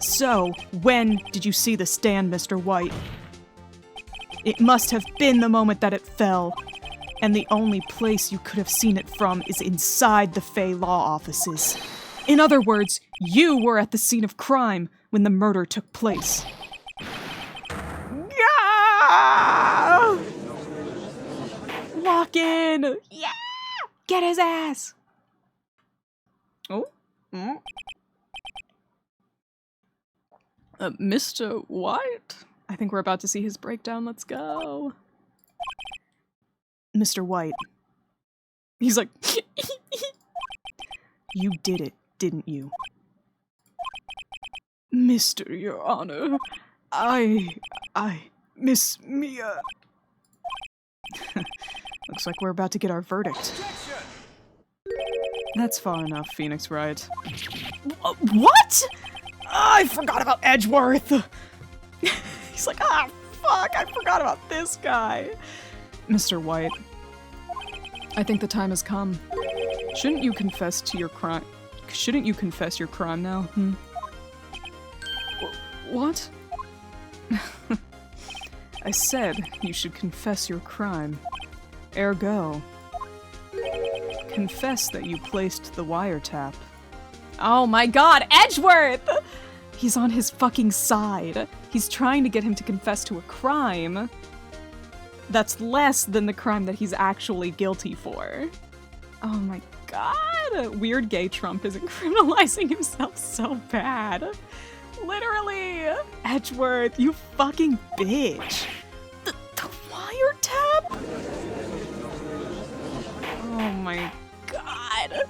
So, when did you see the stand, Mr. White? It must have been the moment that it fell. And the only place you could have seen it from is inside the Fey Law offices. In other words, you were at the scene of crime when the murder took place. Ah! Lock in! Yeah! Get his ass! Oh? Mm. Mr. White? I think we're about to see his breakdown. Let's go. Mr. White. He's like, you did it, didn't you? Mr. Your Honor, Miss Mia. Looks like we're about to get our verdict. That's far enough, Phoenix Wright. What? I forgot about Edgeworth. He's like, ah, fuck, I forgot about this guy. Mr. White, I think the time has come. Shouldn't you confess to your crime? Shouldn't you confess your crime now? What? I said you should confess your crime. Ergo, confess that you placed the wiretap. Oh my god, Edgeworth! He's on his fucking side. He's trying to get him to confess to a crime that's less than the crime that he's actually guilty for. Oh my god! Weird gay Trump isn't criminalizing himself so bad. Literally! Edgeworth, you fucking bitch! The wiretap? Oh my god.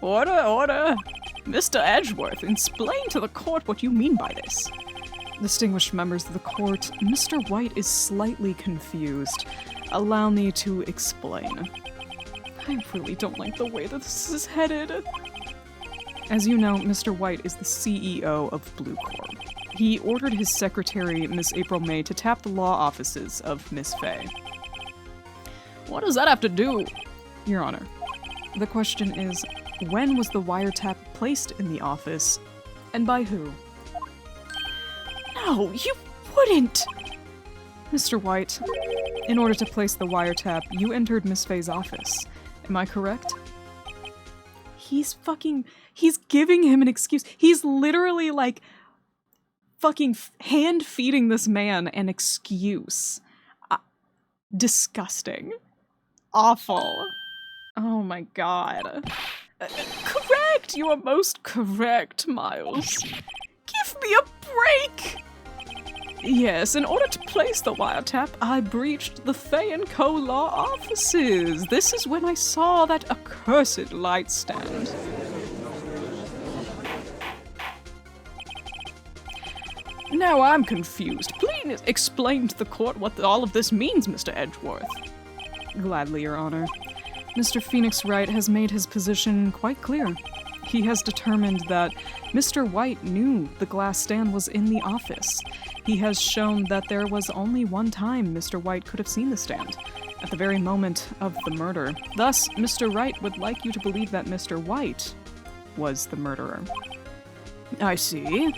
Order! Mr. Edgeworth, explain to the court what you mean by this. Distinguished members of the court, Mr. White is slightly confused. Allow me to explain. I really don't like the way that this is headed. As you know, Mr. White is the CEO of Blue Corp. He ordered his secretary, Miss April May, to tap the law offices of Miss Faye. What does that have to do? Your Honor, the question is, when was the wiretap placed in the office, and by who? No, you wouldn't! Mr. White, in order to place the wiretap, you entered Miss Faye's office. Am I correct? He's giving him an excuse. He's literally like fucking hand-feeding this man an excuse. Disgusting. Awful. Oh my god. Correct! You are most correct, Miles. Give me a break! Yes, in order to place the wiretap, I breached the Faye & Co. law offices. This is when I saw that accursed light stand. Now I'm confused. Please explain to the court what all of this means, Mr. Edgeworth. Gladly, Your Honor. Mr. Phoenix Wright has made his position quite clear. He has determined that Mr. White knew the glass stand was in the office. He has shown that there was only one time Mr. White could have seen the stand, at the very moment of the murder. Thus, Mr. Wright would like you to believe that Mr. White was the murderer. I see.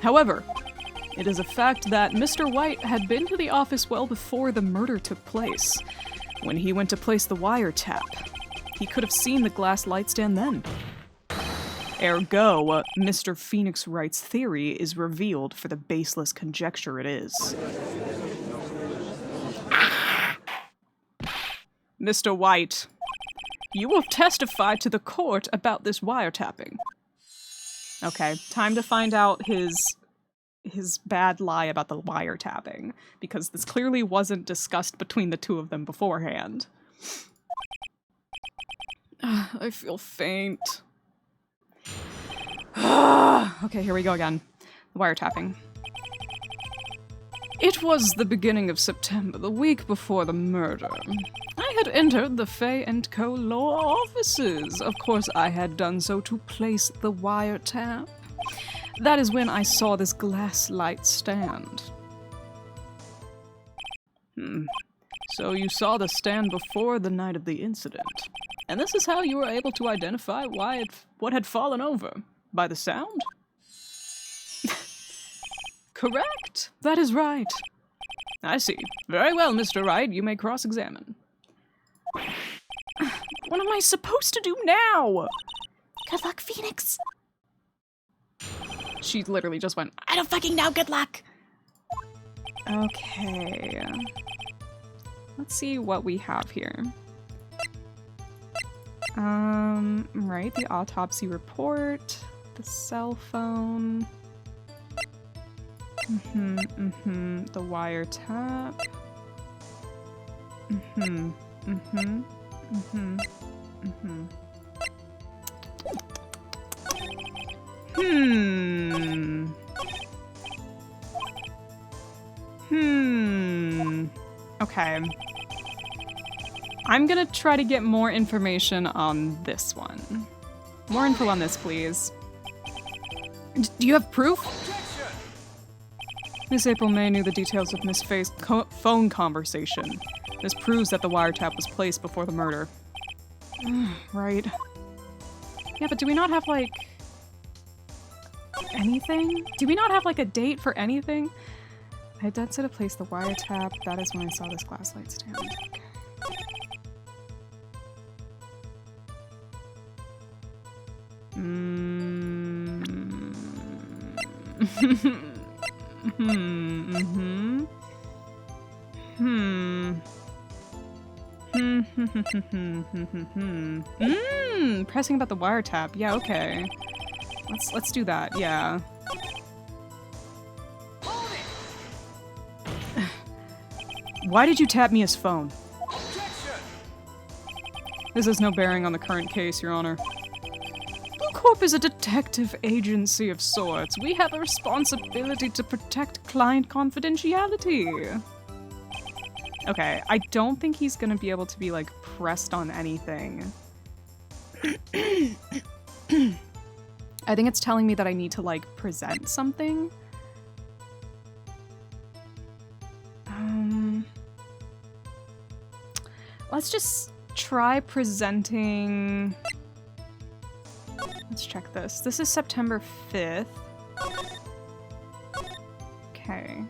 However, it is a fact that Mr. White had been to the office well before the murder took place. When he went to place the wiretap, he could have seen the glass light stand then. Ergo, Mr. Phoenix Wright's theory is revealed for the baseless conjecture it is. Mr. White, you will testify to the court about this wiretapping. Okay, time to find out his bad lie about the wiretapping, because this clearly wasn't discussed between the two of them beforehand. I feel faint. Okay, here we go again. The wiretapping. It was the beginning of September, the week before the murder. I had entered the Faye & Co. law offices. Of course, I had done so to place the wiretap. That is when I saw this glass light stand. So you saw the stand before the night of the incident. And this is how you were able to identify what had fallen over. By the sound? Correct. That is right. I see. Very well, Mr. Wright. You may cross-examine. What am I supposed to do now? Good luck, Phoenix. She literally just went, I don't fucking know, good luck. Okay. Let's see what we have here. Right, the autopsy report, the cell phone. The wiretap. Okay. I'm gonna try to get more information on this one. More info on this, please. Do you have proof? Miss April May knew the details of Miss Faye's phone conversation. This proves that the wiretap was placed before the murder. Right. Yeah, but do we not have, like, anything? Do we not have, like, a date for anything? I had dead set to place the wiretap. That is when I saw this glass light stand. Pressing about the wiretap. Yeah, okay. Let's do that. Yeah. Why did you tap me as phone? This has no bearing on the current case, Your Honor. Blue Corp is a detective agency of sorts. We have a responsibility to protect client confidentiality. Okay, I don't think he's gonna be able to be, like, pressed on anything. I think it's telling me that I need to, like, present something. Let's just try presenting... Let's check this. This is September 5th. Okay.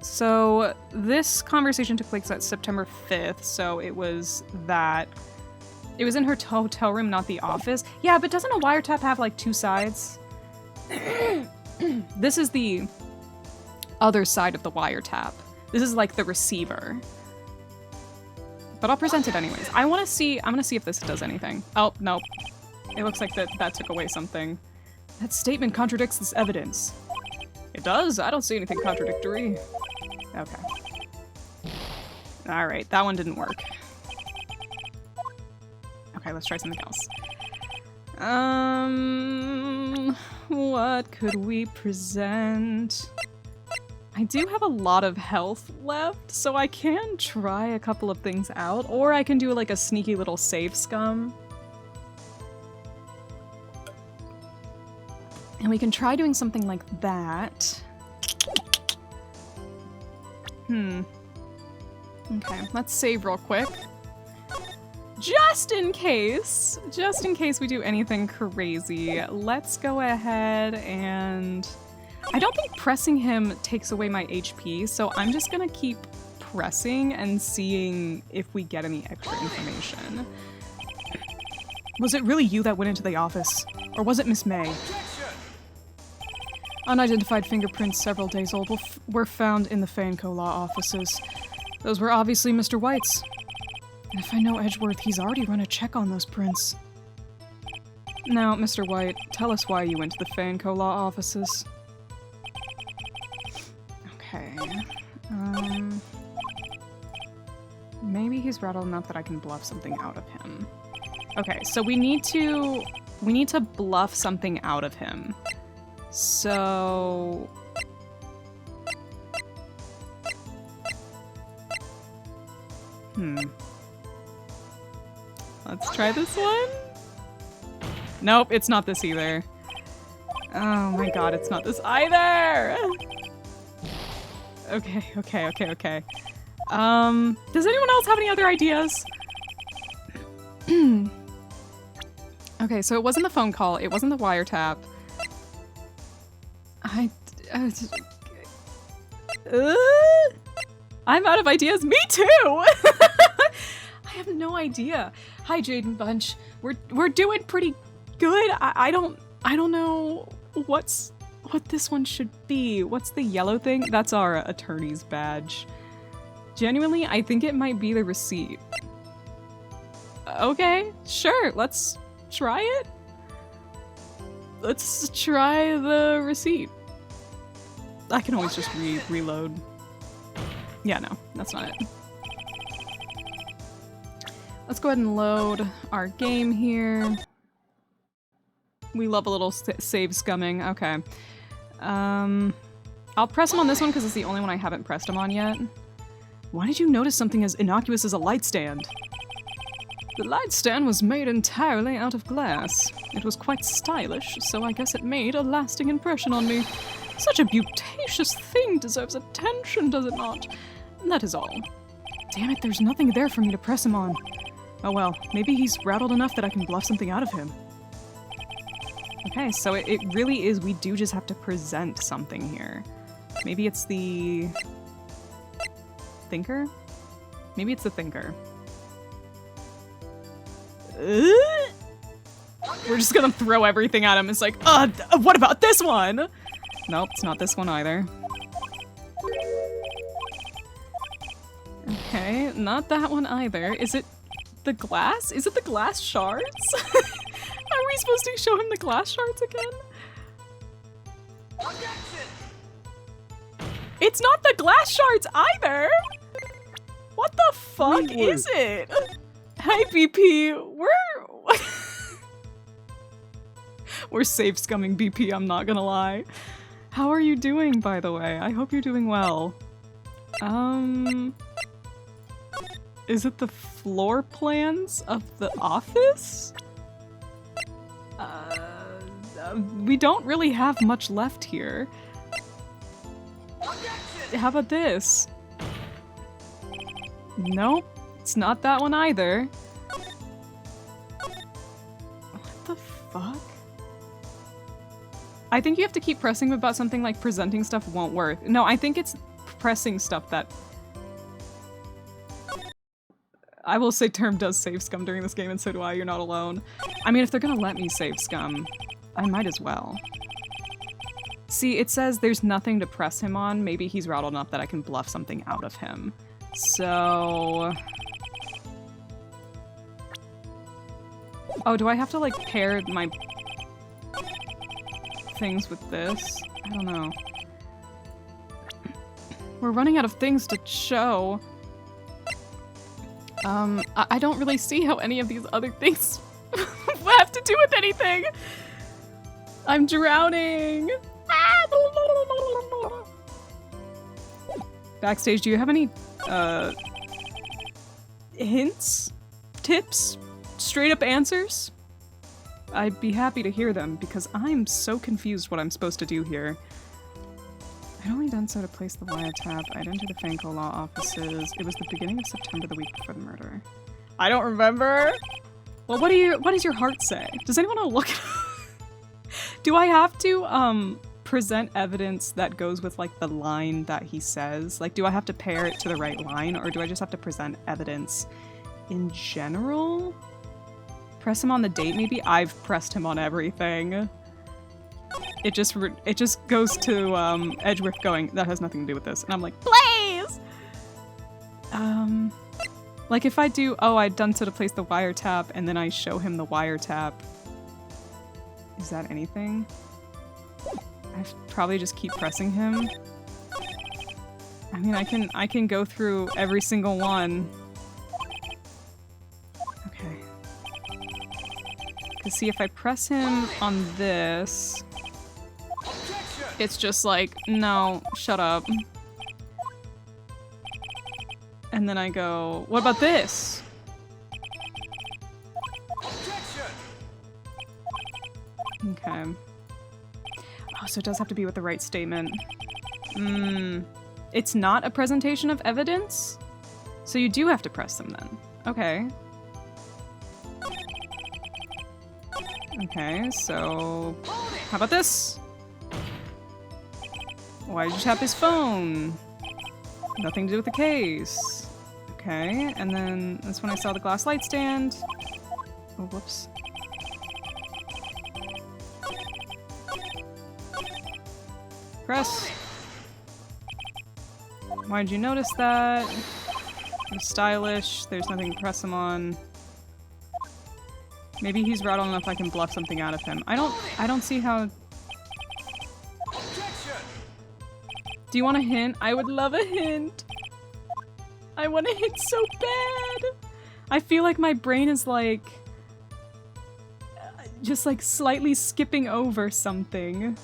So this conversation took place at September 5th, so it was that... It was in her hotel room, not the office. Yeah, but doesn't a wiretap have, like, two sides? This is the other side of the wiretap. This is, like, the receiver. But I'll present it anyways. I'm gonna see if this does anything. Oh, nope. It looks like that took away something. That statement contradicts this evidence. It does? I don't see anything contradictory. Okay. Alright, that one didn't work. Okay, let's try something else. What could we present? I do have a lot of health left, so I can try a couple of things out, or I can do like a sneaky little save scum. And we can try doing something like that. Okay, let's save real quick. Just in case we do anything crazy, let's go ahead and... I don't think pressing him takes away my HP, so I'm just gonna keep pressing and seeing if we get any extra information. Was it really you that went into the office? Or was it Miss May? Unidentified fingerprints several days old were found in the Fay & Co. law offices. Those were obviously Mr. White's. And if I know Edgeworth, he's already run a check on those prints. Now, Mr. White, tell us why you went to the Fay & Co. law offices. Okay. Maybe he's rattled enough that I can bluff something out of him. Okay, so we need to bluff something out of him. So... Let's try this one? Nope, it's not this either. Oh my god, it's not this either! Okay. Does anyone else have any other ideas? Okay, so it wasn't the phone call, it wasn't the wiretap. I'm out of ideas. Me too! I have no idea. Hi, Jaden Bunch. We're doing pretty good. I don't know what's what this one should be. What's the yellow thing? That's our attorney's badge. Genuinely, I think it might be the receipt. Okay, sure, let's try it. Let's try the receipt. I can always just reload. Yeah, no, that's not it. Let's go ahead and load our game here. We love a little save scumming. Okay. I'll press him on this one because it's the only one I haven't pressed him on yet. Why did you notice something as innocuous as a light stand? The light stand was made entirely out of glass. It was quite stylish, so I guess it made a lasting impression on me. Such a beauticious thing deserves attention, does it not? That is all. Damn it, there's nothing there for me to press him on. Oh well, maybe he's rattled enough that I can bluff something out of him. Okay, so it really is, we do just have to present something here. Maybe it's the... thinker? Maybe it's the thinker. We're just gonna throw everything at him. It's like, what about this one? Nope, it's not this one either. Okay, not that one either. Is it the glass? Is it the glass shards? Are we supposed to show him the glass shards again? It's not the glass shards either! What the fuck is it? Hi, BP. We're safe scumming BP, I'm not gonna lie. How are you doing, by the way? I hope you're doing well. Is it the floor plans of the office? We don't really have much left here. How about this? Nope, it's not that one either. What the fuck? I think you have to keep pressing about something like presenting stuff won't work. No, I think it's pressing stuff that... I will say Term does save scum during this game, and so do I, you're not alone. I mean, if they're gonna let me save scum, I might as well. See, it says there's nothing to press him on. Maybe he's rattled enough that I can bluff something out of him. So... Oh, do I have to, like, pair my things with this? I don't know. We're running out of things to show. I don't really see how any of these other things have to do with anything. I'm drowning. Backstage, do you have any, hints? Tips? Straight up answers? I'd be happy to hear them, because I'm so confused what I'm supposed to do here. I'd only done so to place the wiretap. I'd entered the Fanco law offices. It was the beginning of September, the week before the murder. I don't remember! Well, what does your heart say? Does anyone want to look at Do I have to, present evidence that goes with, like, the line that he says? Like, do I have to pair it to the right line, or do I just have to present evidence in general? Press him on the date, maybe? I've pressed him on everything. It just goes to, Edgeworth going, that has nothing to do with this. And I'm like, please! Like if I do, oh, I'd done so to place the wiretap, and then I show him the wiretap. Is that anything? I probably just keep pressing him. I mean, I can go through every single one. Okay. Cause see, if I press him on this, it's just like, no, shut up. And then I go, what about this? Okay. Oh, so it does have to be with the right statement. It's not a presentation of evidence? So you do have to press them then. Okay. Okay, so how about this? Why did you tap his phone? Nothing to do with the case. Okay, and then that's when I saw the glass light stand. Oh, whoops. Press. Why'd you notice that? I'm stylish. There's nothing to press him on. Maybe he's rattled enough I can bluff something out of him. I don't see how... Do you want a hint? I would love a hint. I want a hint so bad. I feel like my brain is like... just like slightly skipping over something.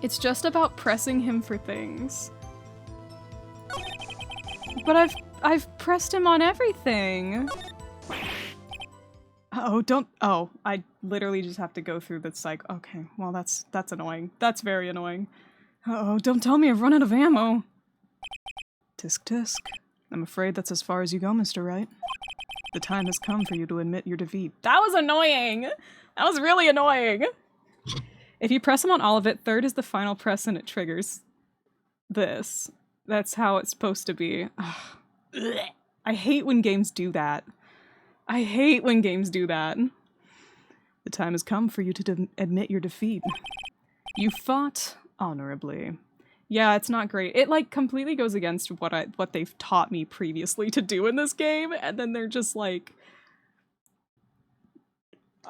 It's just about pressing him for things. But I've pressed him on everything. Oh, don't... Oh, I literally just have to go through the cycle. Okay, well that's annoying. That's very annoying. Uh-oh, don't tell me I've run out of ammo. Tisk tisk. I'm afraid that's as far as you go, Mr. Wright. The time has come for you to admit your defeat. That was annoying! That was really annoying! If you press him on all of it, third is the final press and it triggers this. That's how it's supposed to be. Ugh. I hate when games do that. I hate when games do that. The time has come for you to admit your defeat. You fought honorably. Yeah, it's not great. It like completely goes against what they've taught me previously to do in this game, and then they're just like...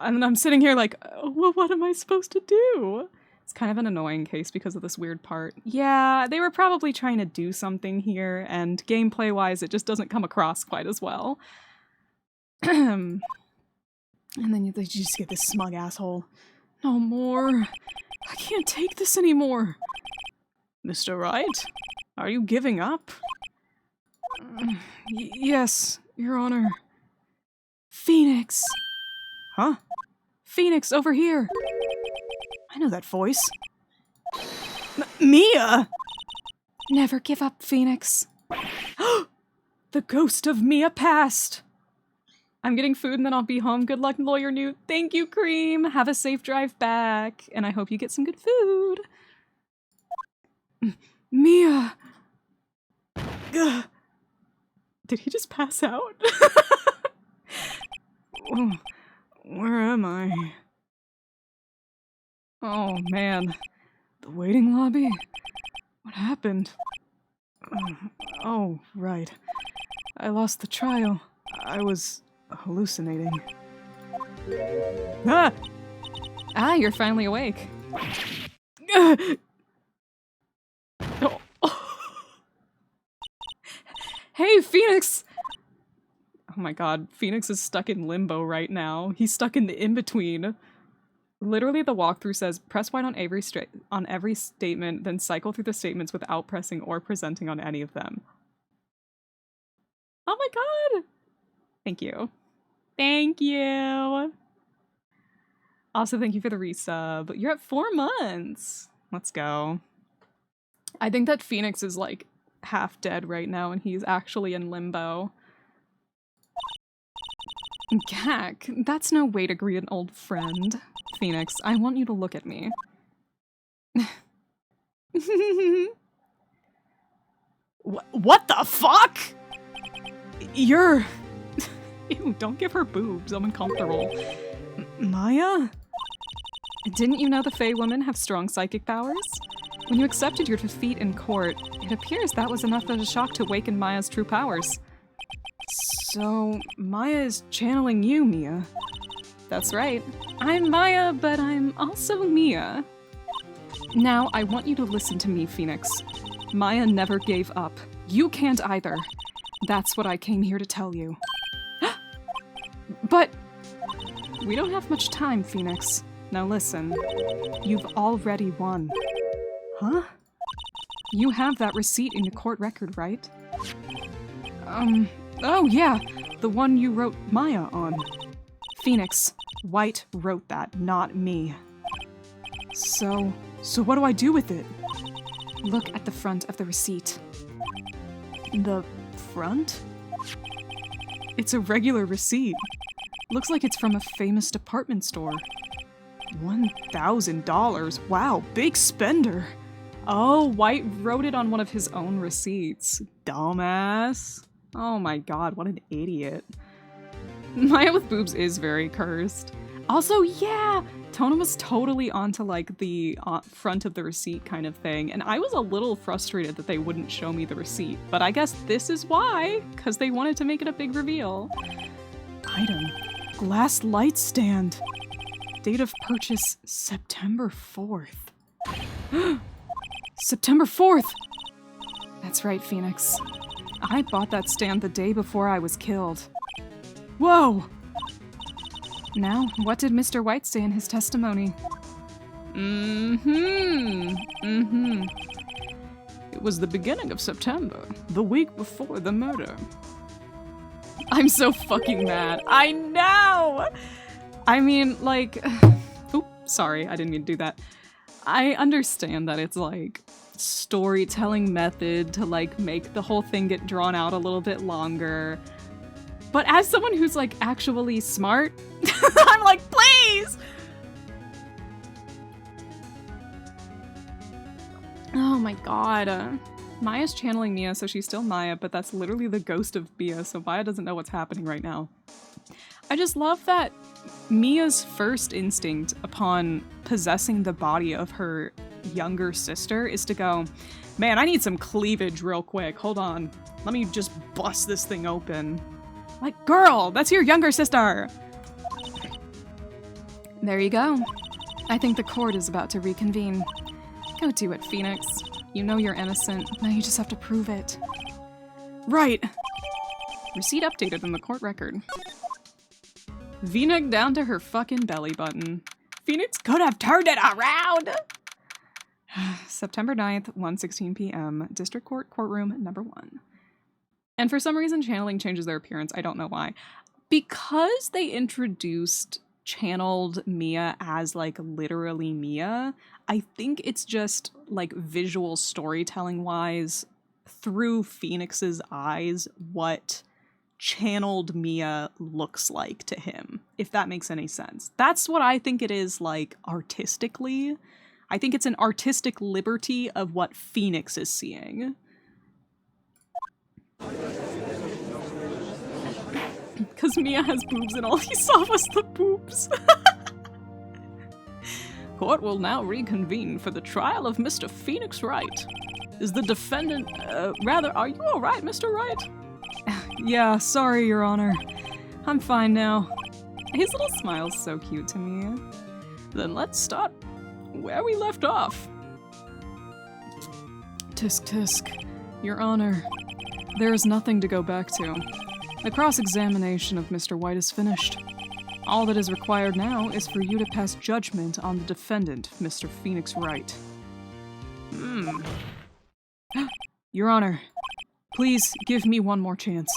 And I'm sitting here like, oh, well, what am I supposed to do? It's kind of an annoying case because of this weird part. Yeah, they were probably trying to do something here, and gameplay-wise, it just doesn't come across quite as well. And then you just get this smug asshole. No more. I can't take this anymore. Mr. Wright, are you giving up? Yes, Your Honor. Phoenix. Huh? Phoenix, over here. I know that voice. Mia! Never give up, Phoenix. The ghost of Mia passed. I'm getting food and then I'll be home. Good luck, Lawyer Newt. Thank you, Cream. Have a safe drive back. And I hope you get some good food. Mia! Ugh. Did he just pass out? Oh, where am I? Oh, man. The waiting lobby? What happened? Oh, right. I lost the trial. I was hallucinating. Ah! Ah, you're finally awake. Oh. Hey, Phoenix! Oh my god, Phoenix is stuck in limbo right now. He's stuck in the in-between. Literally, the walkthrough says, press Y on every statement, then cycle through the statements without pressing or presenting on any of them. Oh my god! Thank you. Thank you! Also, thank you for the resub. You're at 4 months! Let's go. I think that Phoenix is, like, half dead right now, and he's actually in limbo. Gak, that's no way to greet an old friend. Phoenix, I want you to look at me. What the fuck?! You're... Ew, don't give her boobs, I'm uncomfortable. Maya? Didn't you know the Fae women have strong psychic powers? When you accepted your defeat in court, it appears that was enough of a shock to awaken Maya's true powers. So, Maya is channeling you, Mia. That's right. I'm Maya, but I'm also Mia. Now, I want you to listen to me, Phoenix. Maya never gave up. You can't either. That's what I came here to tell you. But... we don't have much time, Phoenix. Now listen. You've already won. Huh? You have that receipt in your court record, right? Oh yeah, the one you wrote Maya on. Phoenix, White wrote that, not me. So what do I do with it? Look at the front of the receipt. The front? It's a regular receipt. Looks like it's from a famous department store. $1,000, wow, big spender. Oh, White wrote it on one of his own receipts. Dumbass. Oh my god, what an idiot. Maya with boobs is very cursed. Also, yeah, Tona was totally onto like the front of the receipt kind of thing, and I was a little frustrated that they wouldn't show me the receipt, but I guess this is why, because they wanted to make it a big reveal. Item: glass light stand. Date of purchase: September 4th. September 4th! That's right, Phoenix. I bought that stand the day before I was killed. Whoa! Now, what did Mr. White say in his testimony? It was the beginning of September, the week before the murder. I'm so fucking mad. I know! I mean, like... Oop, sorry, I didn't mean to do that. I understand that it's like storytelling method to like make the whole thing get drawn out a little bit longer. But as someone who's like actually smart, I'm like, please! Oh my god. Maya's channeling Mia, so she's still Maya, but that's literally the ghost of Mia, so Maya doesn't know what's happening right now. I just love that Mia's first instinct upon possessing the body of her younger sister is to go, man, I need some cleavage real quick. Hold on. Let me just bust this thing open. Like, girl, that's your younger sister! There you go. I think the court is about to reconvene. Go do it, Phoenix. You know you're innocent. Now you just have to prove it. Right! Receipt updated in the court record. V-neck down to her fucking belly button. Phoenix could have turned it around! September 9th, 1:16 p.m. District Court, courtroom number 1. And for some reason, channeling changes their appearance. I don't know why. Because they introduced channeled Mia as, like, literally Mia, I think it's just, like, visual storytelling-wise, through Phoenix's eyes, what channeled Mia looks like to him, if that makes any sense. That's what I think it is, like, artistically. I think it's an artistic liberty of what Phoenix is seeing. Because Mia has boobs and all he saw was the boobs. Court will now reconvene for the trial of Mr. Phoenix Wright. Is the defendant, rather, are you alright, Mr. Wright? Yeah, sorry, Your Honor. I'm fine now. His little smile's so cute to me. Then let's start where we left off. Tisk tisk. Your Honor, there is nothing to go back to. The cross-examination of Mr. White is finished. All that is required now is for you to pass judgment on the defendant, Mr. Phoenix Wright. Your Honor, please give me one more chance.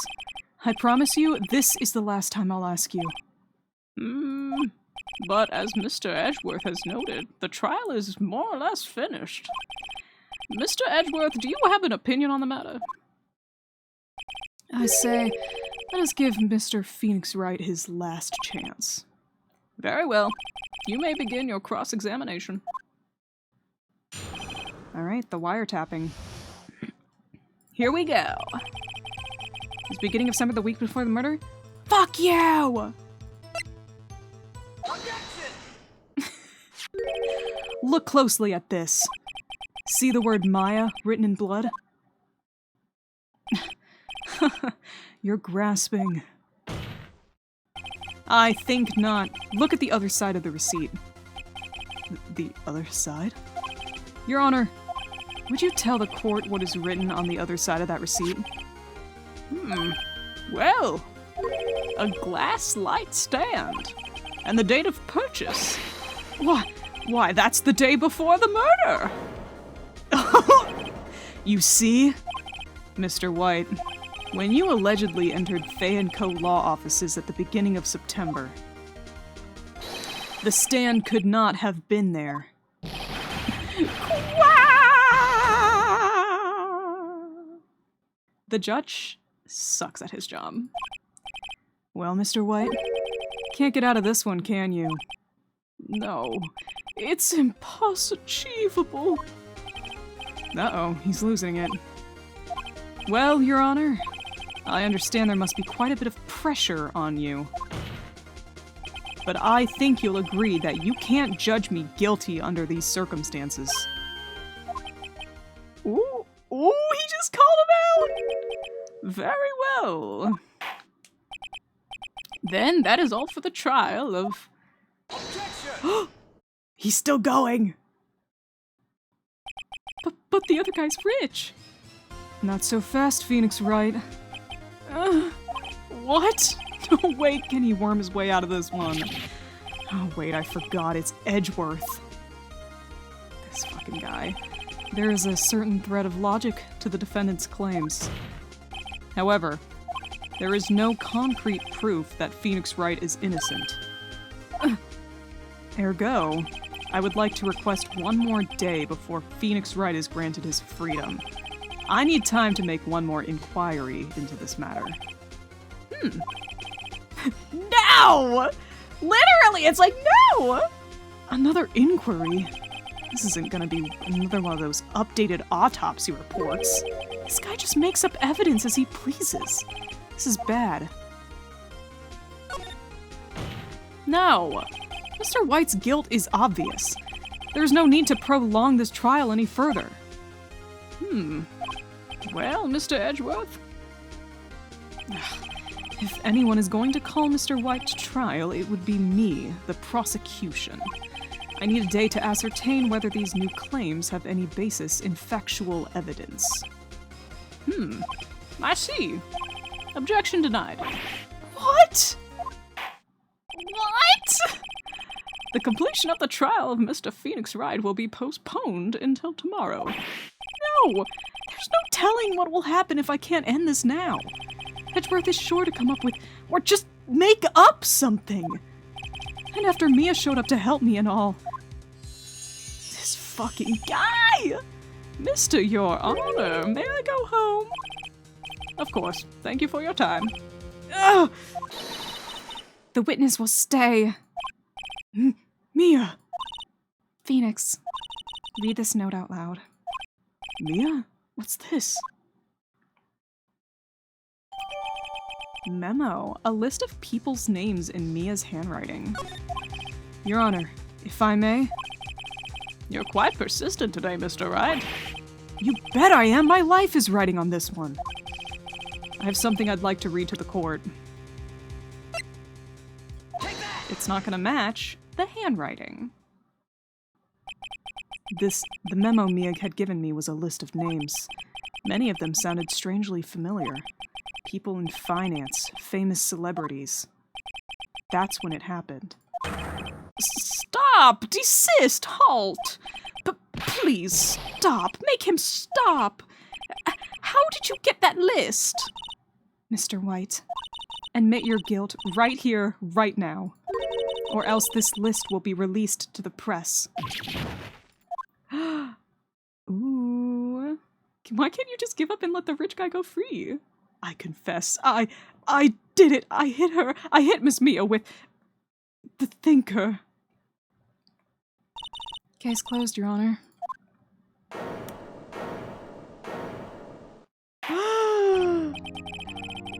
I promise you, this is the last time I'll ask you. But as Mr. Edgeworth has noted, the trial is more or less finished. Mr. Edgeworth, do you have an opinion on the matter? I say, let us give Mr. Phoenix Wright his last chance. Very well. You may begin your cross-examination. Alright, the wiretapping. Here we go. Is beginning of summer the week before the murder? Fuck you! Look closely at this. See the word Maya written in blood? You're grasping. I think not. Look at the other side of the receipt. The other side? Your Honor, would you tell the court what is written on the other side of that receipt? Well, a glass light stand. And the date of purchase. Why, that's the day before the murder! You see? Mr. White, when you allegedly entered Fay & Co. law offices at the beginning of September, the stand could not have been there. The judge sucks at his job. Well, Mr. White, can't get out of this one, can you? No, it's impossible. Uh-oh, he's losing it. Well, Your Honor, I understand there must be quite a bit of pressure on you. but I think you'll agree that you can't judge me guilty under these circumstances. Ooh, he just called him out! Very well. Then that is all for the trial of... He's still going! But the other guy's rich! Not so fast, Phoenix Wright. What? No way can he worm his way out of this one. Oh wait, I forgot, it's Edgeworth. This fucking guy. There is a certain thread of logic to the defendant's claims. However, there is no concrete proof that Phoenix Wright is innocent. Ergo, I would like to request one more day before Phoenix Wright is granted his freedom. I need time to make one more inquiry into this matter. No! Literally, it's like, no! Another inquiry? This isn't gonna be another one of those updated autopsy reports. This guy just makes up evidence as he pleases. This is bad. No! Mr. White's guilt is obvious. There's no need to prolong this trial any further. Well, Mr. Edgeworth? If anyone is going to call Mr. White to trial, it would be me, the prosecution. I need a day to ascertain whether these new claims have any basis in factual evidence. I see. Objection denied. What? What? The completion of the trial of Mr. Phoenix Wright will be postponed until tomorrow. No! There's no telling what will happen if I can't end this now. Edgeworth is sure to come up with, or just make up something. And after Mia showed up to help me and all. This fucking guy! Mr. Your Honor, may I go home? Of course. Thank you for your time. Ugh! The witness will stay. Mia! Phoenix, read this note out loud. Mia? What's this? Memo. A list of people's names in Mia's handwriting. Your Honor, if I may? You're quite persistent today, Mr. Wright. You bet I am! My life is writing on this one. I have something I'd like to read to the court. It's not gonna match the handwriting. The memo Mia had given me was a list of names. Many of them sounded strangely familiar. People in finance, famous celebrities. That's when it happened. Stop! Desist! Halt! Please, stop! Make him stop! How did you get that list? Mr. White, admit your guilt right here, right now. Or else this list will be released to the press. Ooh. Why can't you just give up and let the rich guy go free? I confess, I did it. I hit her. I hit Miss Mia with the thinker. Case closed, Your Honor.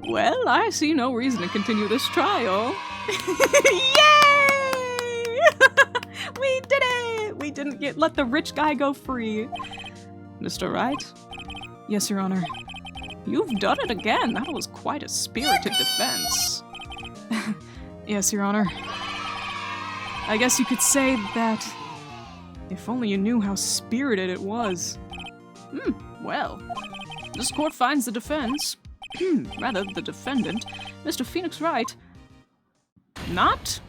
Well, I see no reason to continue this trial. Yay! We did it! We didn't let the rich guy go free. Mr. Wright? Yes, Your Honor. You've done it again. That was quite a spirited defense. Yes, Your Honor. I guess you could say that if only you knew how spirited it was. Well, this court finds the defense, rather the defendant, Mr. Phoenix Wright, not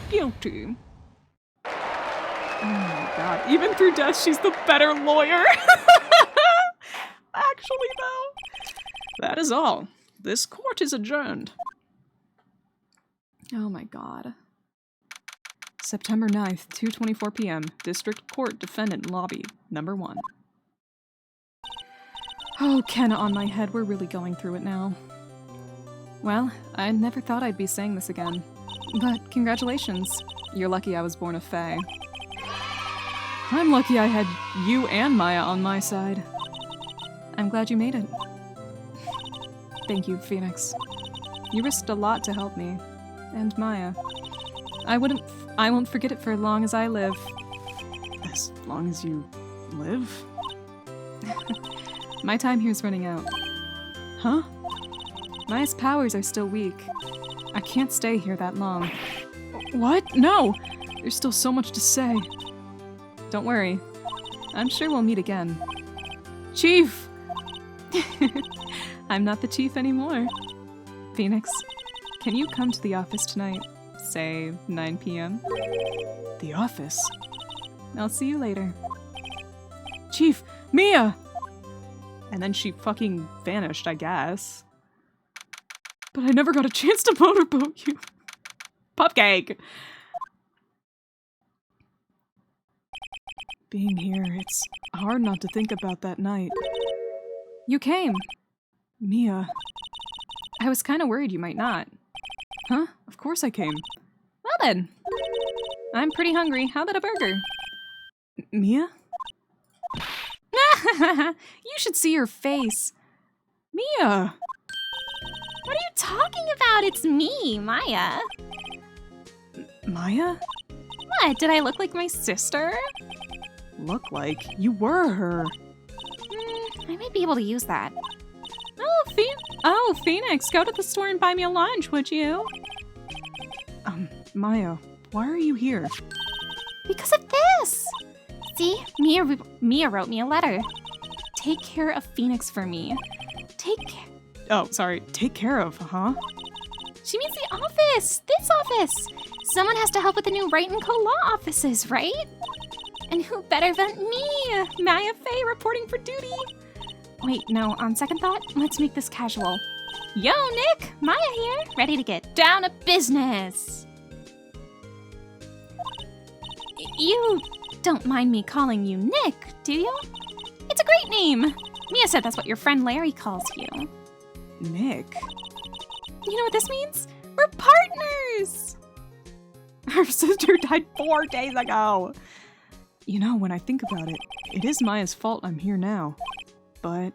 guilty. Oh my god, even through death, she's the better lawyer. Actually, though, that is all. This court is adjourned. Oh my god. September 9th, 2:24 p.m. District Court Defendant Lobby, number 1. Oh, Kenna on my head, we're really going through it now. Well, I never thought I'd be saying this again. But congratulations. You're lucky I was born a fae. I'm lucky I had you and Maya on my side. I'm glad you made it. Thank you, Phoenix. You risked a lot to help me. And Maya. I won't forget it for as long as I live. As long as you live? My time here's running out. Huh? Maya's powers are still weak. I can't stay here that long. What? No! There's still so much to say. Don't worry. I'm sure we'll meet again. Chief! I'm not the chief anymore. Phoenix, can you come to the office tonight? Say 9 p.m.? The office? I'll see you later. Chief! Mia! And then she fucking vanished, I guess. But I never got a chance to motorboat you. Pupcake! Being here, it's hard not to think about that night. You came. Mia. I was kind of worried you might not. Huh? Of course I came. Well then. I'm pretty hungry. How about a burger? Mia? You should see her face. Mia! What are you talking about? It's me, Maya. Maya? What? Did I look like my sister? Look like you were her. I might be able to use that. Oh, Phoenix, go to the store and buy me a lunch, would you? Maya, why are you here? Because of this! See? Mia wrote me a letter. Take care of Phoenix for me. Oh, sorry. Take care of, huh? She means the office! This office! Someone has to help with the new Wright & Co. law offices, right? And who better than me? Maya Faye reporting for duty. Wait, no, on second thought, let's make this casual. Yo, Nick! Maya here, ready to get down to business! You don't mind me calling you Nick, do you? It's a great name! Mia said that's what your friend Larry calls you. Nick? You know what this means? We're partners! Her sister died 4 days ago! You know, when I think about it, it is Maya's fault I'm here now. But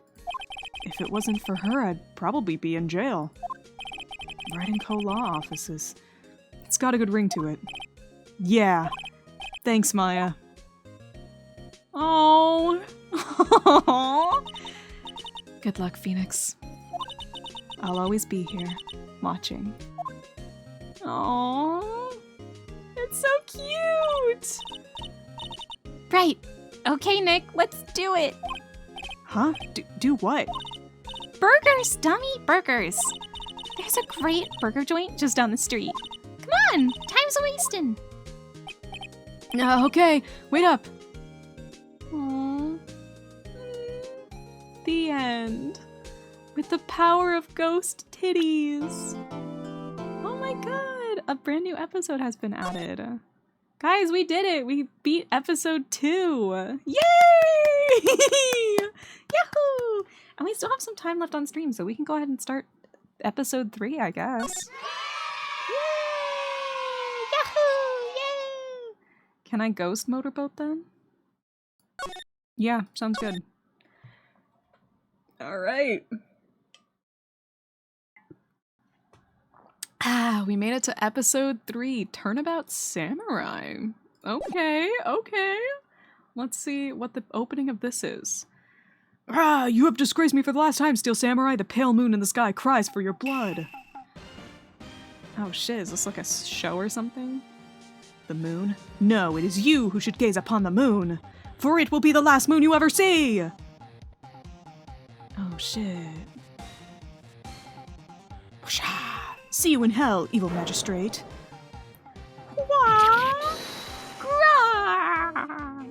if it wasn't for her, I'd probably be in jail. Wright & Co. law offices. It's got a good ring to it. Yeah. Thanks, Maya. Oh. Good luck, Phoenix. I'll always be here, watching. Oh. It's so cute! Right. Okay, Nick, let's do it. Huh? Do what? Burgers, dummy, burgers. There's a great burger joint just down the street. Come on, time's a-wasting. Okay, wait up. Aww. The end. With the power of ghost titties. Oh my god, a brand new episode has been added. Guys, we did it! We beat episode 2! Yay! Yahoo! And we still have some time left on stream, so we can go ahead and start episode 3, I guess. Yay! Yahoo! Yay! Can I ghost motorboat then? Yeah, sounds good. Alright. We made it to episode 3, Turnabout Samurai. Okay. Let's see what the opening of this is. You have disgraced me for the last time, Steel Samurai. The pale moon in the sky cries for your blood. Oh shit, is this like a show or something? The moon? No, it is you who should gaze upon the moon, for it will be the last moon you ever see! Oh shit. See you in hell, evil magistrate. Wah! Grah!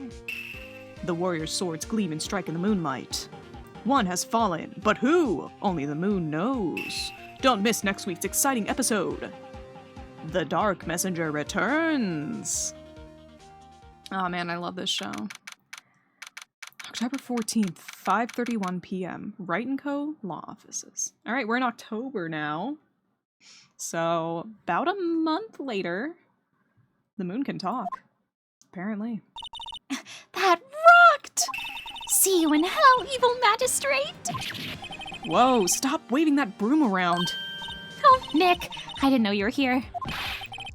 The warrior's swords gleam and strike in the moonlight. One has fallen, but who? Only the moon knows. Don't miss next week's exciting episode. The Dark Messenger returns. Oh man, I love this show. October 14th, 5:31 p.m. Wright & Co. Law Offices. All right, we're in October now. So, about a month later, the moon can talk. Apparently. That rocked! See you in hell, evil magistrate! Whoa, stop waving that broom around. Oh, Nick, I didn't know you were here.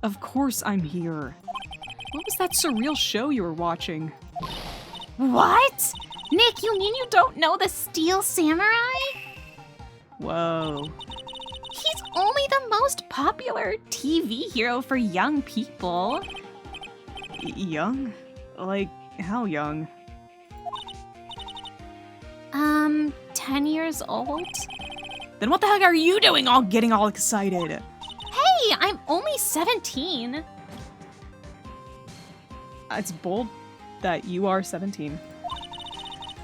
Of course I'm here. What was that surreal show you were watching? What? Nick, you mean you don't know the Steel Samurai? Whoa. He's only the most popular TV hero for young people. Young? Like, how young? 10 years old? Then what the heck are you doing getting all excited? Hey, I'm only 17. It's bold that you are 17.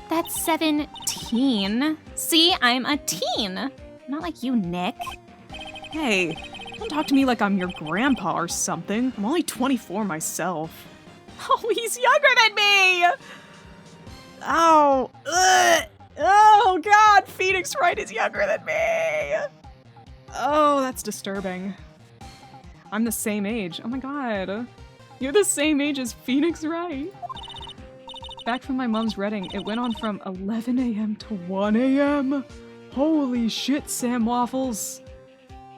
That's 17. See, I'm a teen. Not like you, Nick. Hey, don't talk to me like I'm your grandpa or something. I'm only 24 myself. Oh, he's younger than me! Ow! Ugh. Oh god, Phoenix Wright is younger than me! Oh, that's disturbing. I'm the same age. Oh my god. You're the same age as Phoenix Wright. Back from my mom's wedding, it went on from 11 a.m. to 1 a.m. Holy shit, Sam Waffles.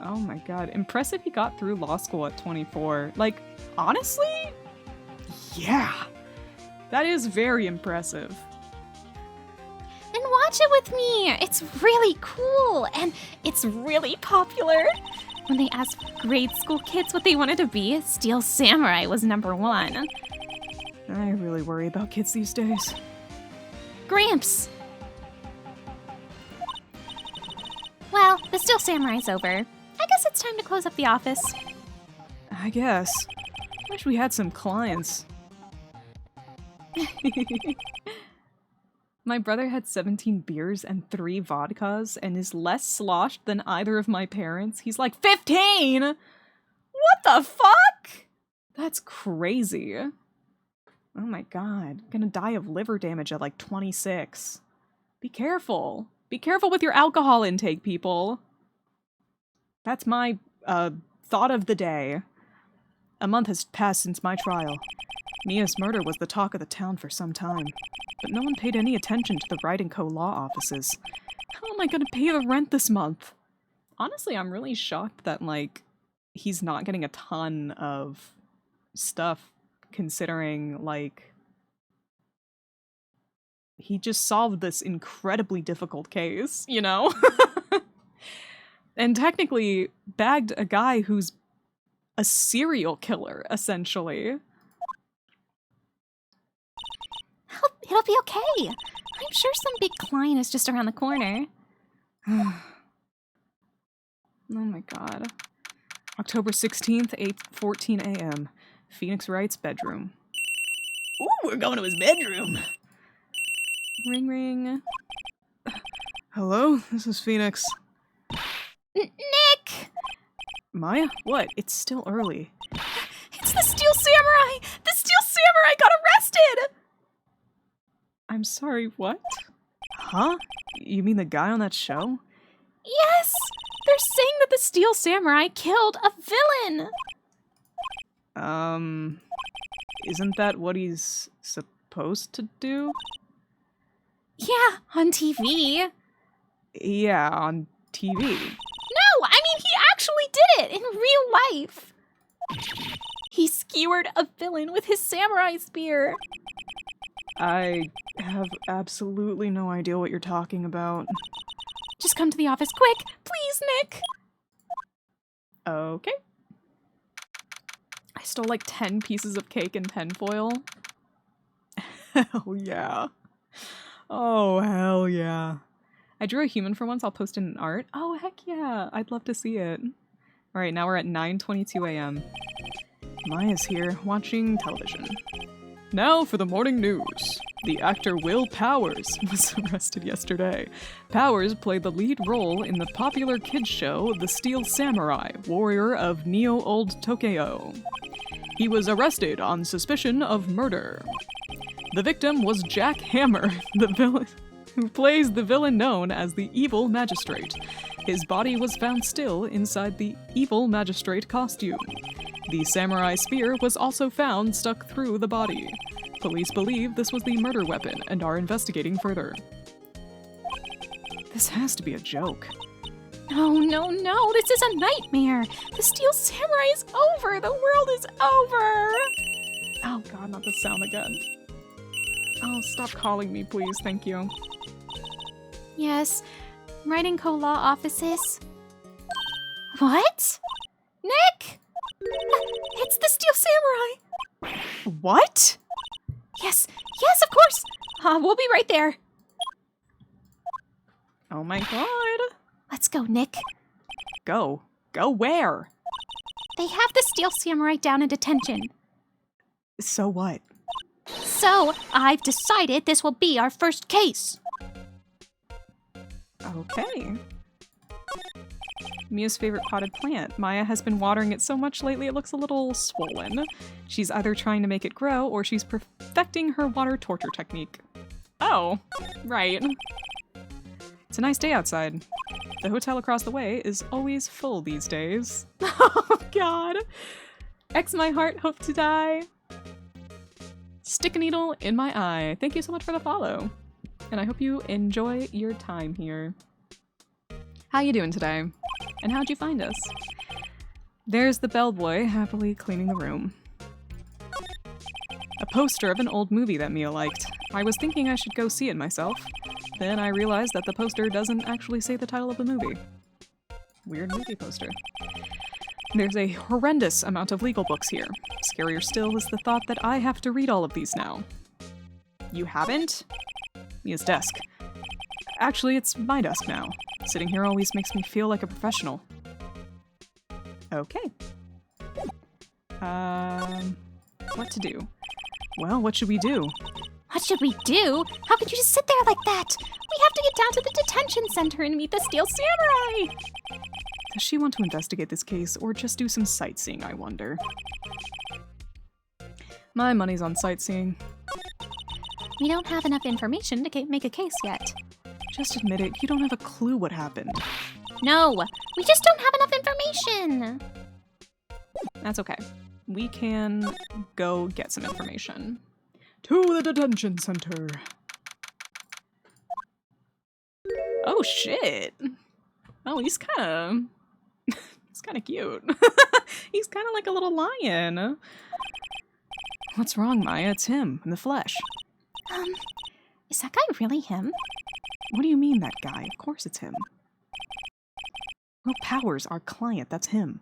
Oh my god. Impressive he got through law school at 24. Like, honestly? Yeah. That is very impressive. Then watch it with me. It's really cool and it's really popular. When they asked grade school kids what they wanted to be, Steel Samurai was #1. I really worry about kids these days. Gramps! Well, the Steel Samurai's over. I guess it's time to close up the office. I guess. Wish we had some clients. My brother had 17 beers and 3 vodkas and is less sloshed than either of my parents. He's like 15! What the fuck? That's crazy. Oh my god. Gonna die of liver damage at like 26. Be careful. Be careful with your alcohol intake, people. That's my, thought of the day. A month has passed since my trial. Mia's murder was the talk of the town for some time, but no one paid any attention to the Wright & Co. law offices. How am I gonna pay the rent this month? Honestly, I'm really shocked that, like, he's not getting a ton of stuff, considering, like, he just solved this incredibly difficult case, you know? And technically bagged a guy who's a serial killer, essentially. It'll be okay. I'm sure some big client is just around the corner. Oh my god. October 16th, 8:14 a.m. Phoenix Wright's bedroom. Ooh, we're going to his bedroom. Ring ring. Hello, this is Phoenix. Nick! Maya? What? It's still early. It's the Steel Samurai! The Steel Samurai got arrested! I'm sorry, what? Huh? You mean the guy on that show? Yes! They're saying that the Steel Samurai killed a villain! Isn't that what he's supposed to do? Yeah, on TV. Yeah, on TV. No, I mean he actually did it in real life. He skewered a villain with his samurai spear. I have absolutely no idea what you're talking about. Just come to the office quick, please, Nick. Okay. I stole like 10 pieces of cake and tinfoil. Hell yeah. Oh, hell yeah. I drew a human for once. I'll post it in art. Oh, heck yeah. I'd love to see it. All right, now we're at 9:22 a.m. Maya's here, watching television. Now for the morning news. The actor Will Powers was arrested yesterday. Powers played the lead role in the popular kids show The Steel Samurai, Warrior of Neo-Old Tokyo. He was arrested on suspicion of murder. The victim was Jack Hammer, the villain who plays the villain known as the Evil Magistrate. His body was found still inside the Evil Magistrate costume. The samurai spear was also found stuck through the body. Police believe this was the murder weapon and are investigating further. This has to be a joke. Oh, no, no, this is a nightmare. The Steel Samurai is over. The world is over. Oh god, not the sound again. Oh, stop calling me, please. Thank you. Yes, Wright and Co. Law offices. What? Nick! It's the Steel Samurai! What? Yes, yes, of course! We'll be right there. Oh my god. Let's go, Nick. Go. Go where? They have the Steel Samurai down in detention. So what? So, I've decided this will be our first case. Okay. Mia's favorite potted plant. Maya has been watering it so much lately it looks a little swollen. She's either trying to make it grow or she's perfecting her water torture technique. Oh, right. It's a nice day outside. The hotel across the way is always full these days. Oh god. X my heart, hope to die. Stick a needle in my eye. Thank you so much for the follow. And I hope you enjoy your time here. How you doing today? And how'd you find us? There's the bellboy happily cleaning the room. A poster of an old movie that Mia liked. I was thinking I should go see it myself. Then I realized that the poster doesn't actually say the title of the movie. Weird movie poster. There's a horrendous amount of legal books here. Scarier still is the thought that I have to read all of these now. You haven't? Mia's desk. Actually, it's my desk now. Sitting here always makes me feel like a professional. Okay. What to do? Well, what should we do? What should we do? How could you just sit there like that? We have to get down to the detention center and meet the Steel Samurai! Does she want to investigate this case or just do some sightseeing, I wonder? My money's on sightseeing. We don't have enough information to make a case yet. Just admit it, you don't have a clue what happened. No, we just don't have enough information. That's okay. We can go get some information. To the detention center. Oh shit. Oh, he's kind of cute. He's kind of like a little lion. What's wrong, Maya? It's him in the flesh. Is that guy really him? What do you mean, that guy? Of course it's him. Will Powers, our client, that's him.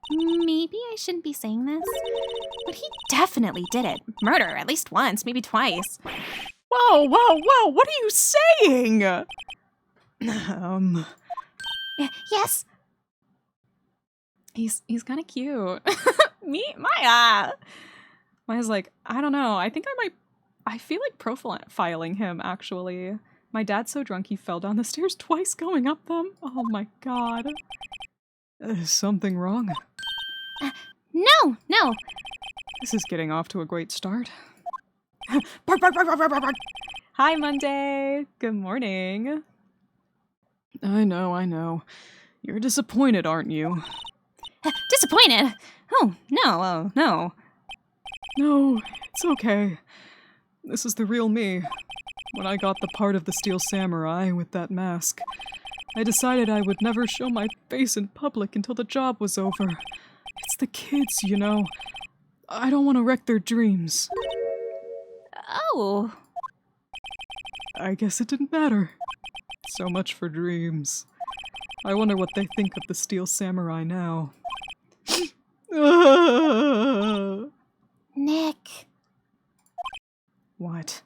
Maybe I shouldn't be saying this, but he definitely did it. Murder, at least once, maybe twice. Whoa, whoa, whoa, what are you saying? Yes? He's kind of cute. Maya! Maya's like, I don't know, I feel like profiling him, actually. My dad's so drunk he fell down the stairs twice going up them. Oh my god. Is something wrong? No. This is getting off to a great start. Bark, bark, bark, bark, bark, bark. Hi, Monday. Good morning. I know. You're disappointed, aren't you? Disappointed? Oh, no. No, it's okay. This is the real me. When I got the part of the Steel Samurai with that mask, I decided I would never show my face in public until the job was over. It's the kids, you know. I don't want to wreck their dreams. Oh. I guess it didn't matter. So much for dreams. I wonder what they think of the Steel Samurai now. Nick. What?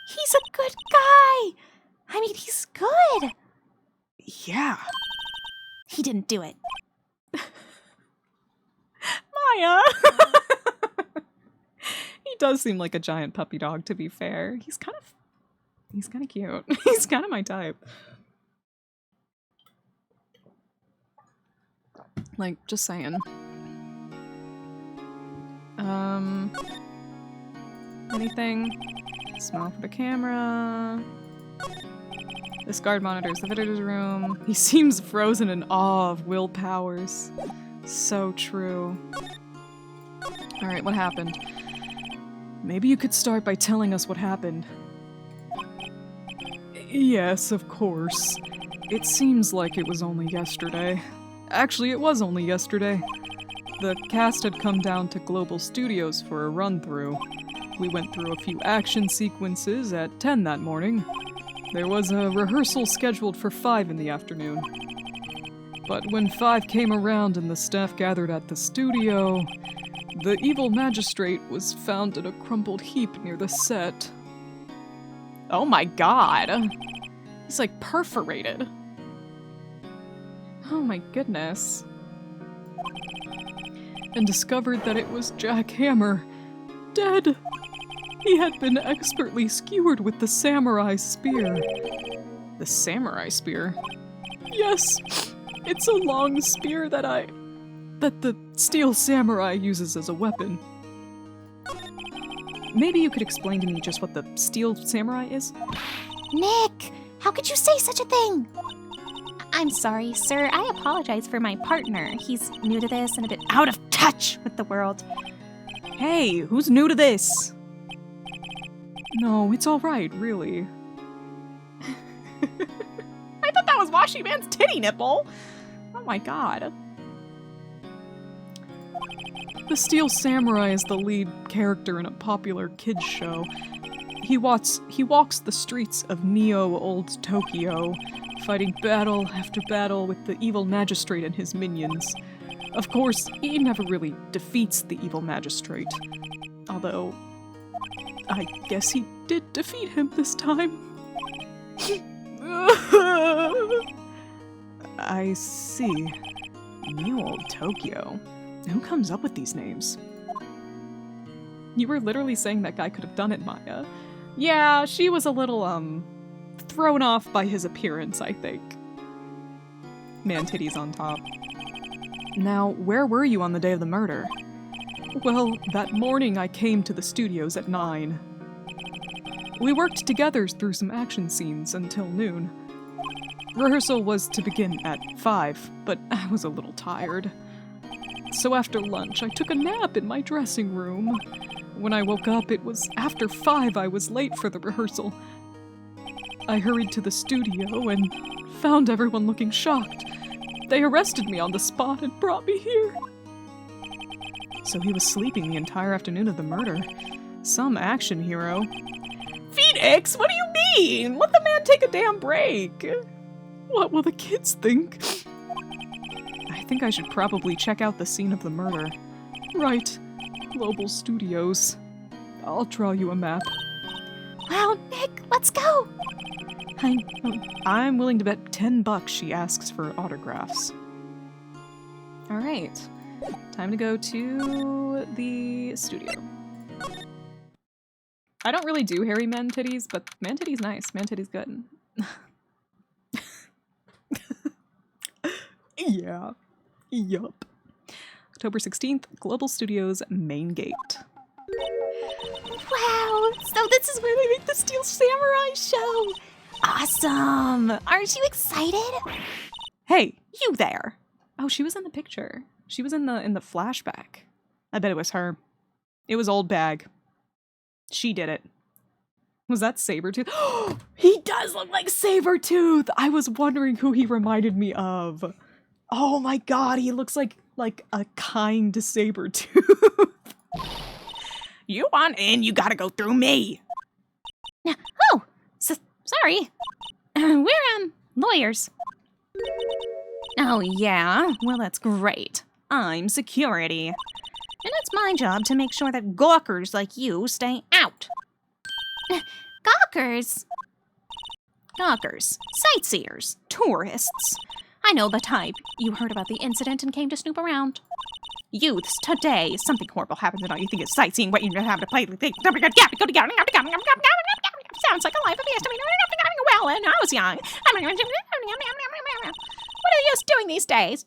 He's a good guy! I mean, he's good! Yeah. He didn't do it. Maya! He does seem like a giant puppy dog, to be fair. He's kind of cute. He's kind of my type. Like, just saying. Anything? Smile for the camera. This guard monitors the visitor's room. He seems frozen in awe of Will Powers. So true. Alright, what happened? Maybe you could start by telling us what happened. Yes, of course. It seems like it was only yesterday. Actually, it was only yesterday. The cast had come down to Global Studios for a run-through. We went through a few action sequences at 10 that morning. There was a rehearsal scheduled for 5 in the afternoon. But when 5 came around and the staff gathered at the studio, the evil magistrate was found in a crumpled heap near the set. Oh my god! He's like perforated. Oh my goodness. And discovered that it was Jack Hammer, dead. He had been expertly skewered with the samurai spear. The samurai spear? Yes, it's a long spear that the steel samurai uses as a weapon. Maybe you could explain to me just what the steel samurai is? Nick, how could you say such a thing? I'm sorry, sir. I apologize for my partner. He's new to this and a bit out of touch with the world. Hey, who's new to this? No, it's alright, really. I thought that was Washi Man's titty nipple! Oh my god. The Steel Samurai is the lead character in a popular kids show. He walks the streets of Neo Old Tokyo, fighting battle after battle with the evil magistrate and his minions. Of course, he never really defeats the evil magistrate. Although, I guess he did defeat him this time. I see. New Old Tokyo. Who comes up with these names? You were literally saying that guy could have done it, Maya. Yeah, she was a little, thrown off by his appearance, I think. Man titties on top. Now, where were you on the day of the murder? Well, that morning I came to the studios at 9. We worked together through some action scenes until noon. Rehearsal was to begin at 5, but I was a little tired. So after lunch, I took a nap in my dressing room. When I woke up, it was after 5. I was late for the rehearsal. I hurried to the studio and found everyone looking shocked. They arrested me on the spot and brought me here. So he was sleeping the entire afternoon of the murder. Some action hero. Phoenix, what do you mean? Let the man take a damn break. What will the kids think? I think I should probably check out the scene of the murder. Right. Global Studios. I'll draw you a map. Wow, Nick, let's go! I'm willing to bet $10 she asks for autographs. Alright. Time to go to the studio. I don't really do hairy man titties, but man titties nice. Man titties good. Yeah. Yup. October 16th, Global Studios main gate. Wow, so this is where they make the Steel Samurai show! Awesome! Aren't you excited? Hey, you there! Oh, she was in the picture. She was in the flashback. I bet it was her. It was Old Bag. She did it. Was that Sabretooth? He does look like Sabretooth! I was wondering who he reminded me of. Oh my god, he looks like a kind Sabretooth. You want in, you gotta go through me. Oh, sorry. We're, lawyers. Oh, yeah? Well, that's great. I'm security. And it's my job to make sure that gawkers like you stay out. Gawkers? Gawkers. Sightseers. Tourists. I know the type. You heard about the incident and came to snoop around. Youths, today, something horrible happens and all you think is sightseeing, waiting to have to play. Sounds like a life of yesterday. Well, when I was young. What are you doing these days?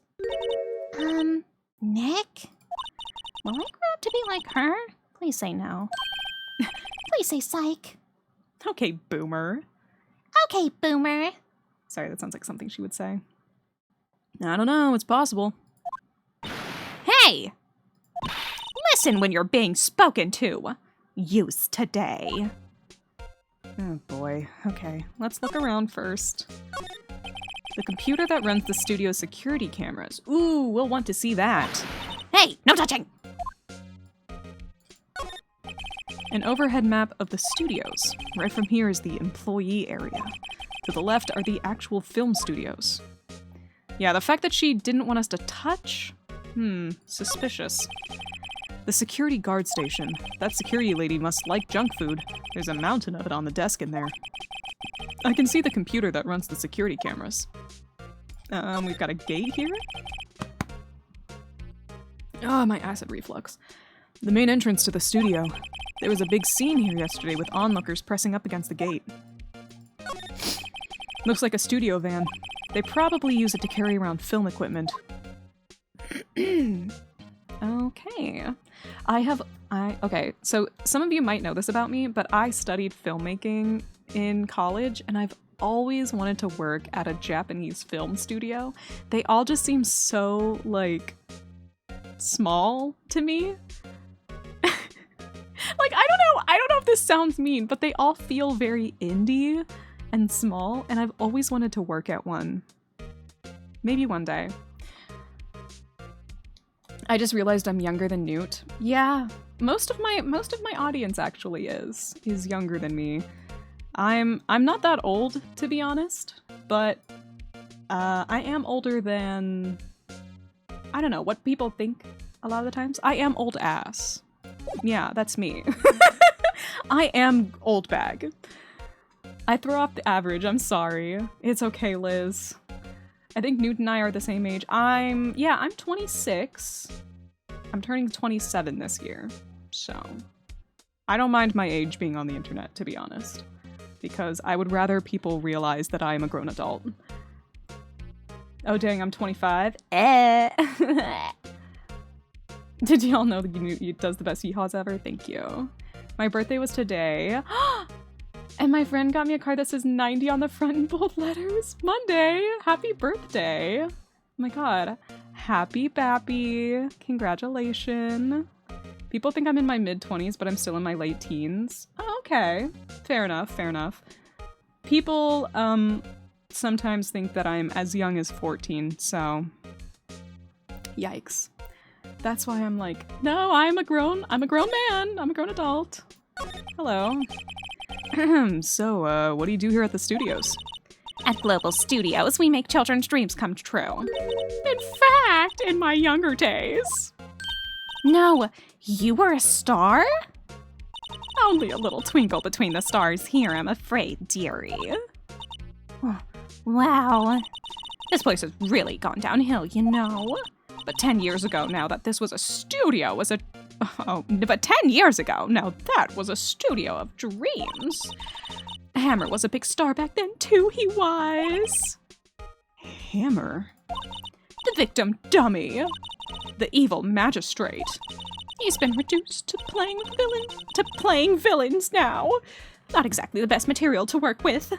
Nick? Will I grow up to be like her? Please say no. Please say psych. Okay, boomer. Okay, boomer. Sorry, that sounds like something she would say. I don't know, it's possible. Hey! Listen when you're being spoken to. Youths today. Oh boy, okay, let's look around first. The computer that runs the studio's security cameras. Ooh, we'll want to see that. Hey, no touching! An overhead map of the studios. Right from here is the employee area. To the left are the actual film studios. Yeah, the fact that she didn't want us to touch? Suspicious. The security guard station. That security lady must like junk food. There's a mountain of it on the desk in there. I can see the computer that runs the security cameras. We've got a gate here? Oh, my acid reflux. The main entrance to the studio. There was a big scene here yesterday with onlookers pressing up against the gate. Looks like a studio van. They probably use it to carry around film equipment. Okay. Okay, so some of you might know this about me, but I studied filmmaking in college, and I've always wanted to work at a Japanese film studio. They all just seem so, like, small to me. Like, I don't know if this sounds mean, but they all feel very indie and small, and I've always wanted to work at one. Maybe one day. I just realized I'm younger than Newt. Yeah, most of my audience actually is younger than me. I'm not that old, to be honest, but I am older than, I don't know, what people think a lot of the times. I am old ass. Yeah, that's me. I am old bag. I throw off the average, I'm sorry. It's okay, Liz. I think Newt and I are the same age. I'm 26. I'm turning 27 this year, so I don't mind my age being on the internet, to be honest, because I would rather people realize that I am a grown adult. Oh dang, I'm 25. Did y'all know that Newt does the best yeehaws ever? Thank you. My birthday was today. And my friend got me a card that says 90 on the front in bold letters. Monday! Happy birthday! Oh my god. Happy Bappy. Congratulations. People think I'm in my mid-20s, but I'm still in my late teens. Oh, okay. Fair enough, fair enough. People, sometimes think that I'm as young as 14, so... Yikes. That's why I'm like, no, I'm a grown man. I'm a grown adult. Hello. So, what do you do here at the studios? At Global Studios, we make children's dreams come true. In fact, in my younger days. No, you were a star? Only a little twinkle between the stars here, I'm afraid, dearie. Oh, wow. This place has really gone downhill, you know. But 10 years ago, now that this was a studio, but 10 years ago, now that was a studio of dreams. Hammer was a big star back then, too, he was. Hammer? The victim dummy. The evil magistrate. He's been reduced to playing villains now. Not exactly the best material to work with.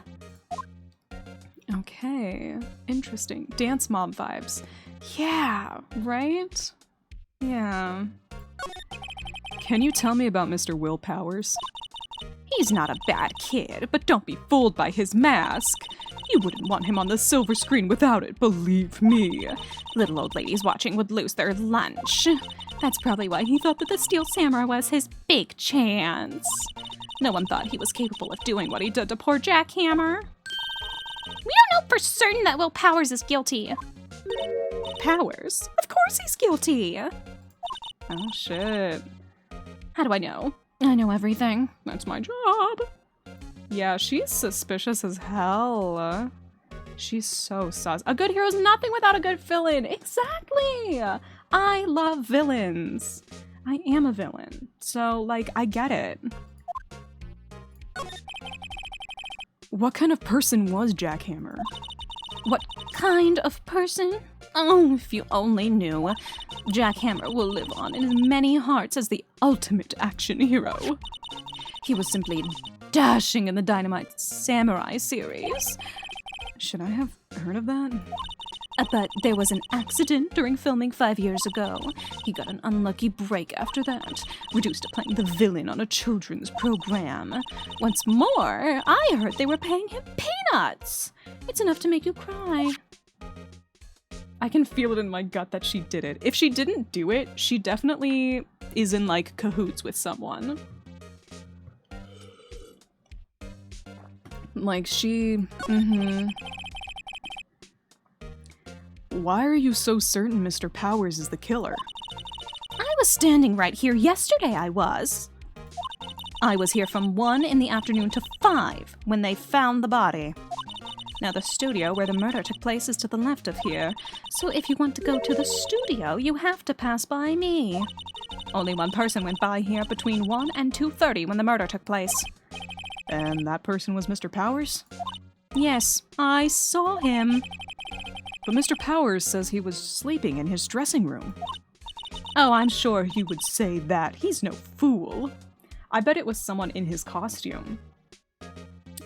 Okay, interesting. Dance mob vibes. Yeah, right? Yeah. Can you tell me about Mr. Will Powers? He's not a bad kid, but don't be fooled by his mask. You wouldn't want him on the silver screen without it, believe me. Little old ladies watching would lose their lunch. That's probably why he thought that the Steel Samurai was his big chance. No one thought he was capable of doing what he did to poor Jackhammer. We don't know for certain that Will Powers is guilty. Powers? Of course he's guilty! Oh shit. How do I know? I know everything. That's my job. Yeah, she's suspicious as hell. She's so sus. A good hero's nothing without a good villain. Exactly! I love villains. I am a villain. So, like, I get it. What kind of person was Jackhammer? What kind of person? Oh, if you only knew. Jackhammer will live on in as many hearts as the ultimate action hero. He was simply dashing in the Dynamite Samurai series. Should I have heard of that? But there was an accident during filming 5 years ago. He got an unlucky break after that, reduced to playing the villain on a children's program. Once more, I heard they were paying him peanuts. It's enough to make you cry. I can feel it in my gut that she did it. If she didn't do it, she definitely is in, like, cahoots with someone. Like, she... Why are you so certain Mr. Powers is the killer? I was standing right here yesterday, I was. I was here from 1 in the afternoon to 5 when they found the body. Now, the studio where the murder took place is to the left of here, so if you want to go to the studio, you have to pass by me. Only one person went by here between 1 and 2:30 when the murder took place. And that person was Mr. Powers? Yes, I saw him. But Mr. Powers says he was sleeping in his dressing room. Oh, I'm Sure, he would say that. He's no fool. I bet it was someone in his costume.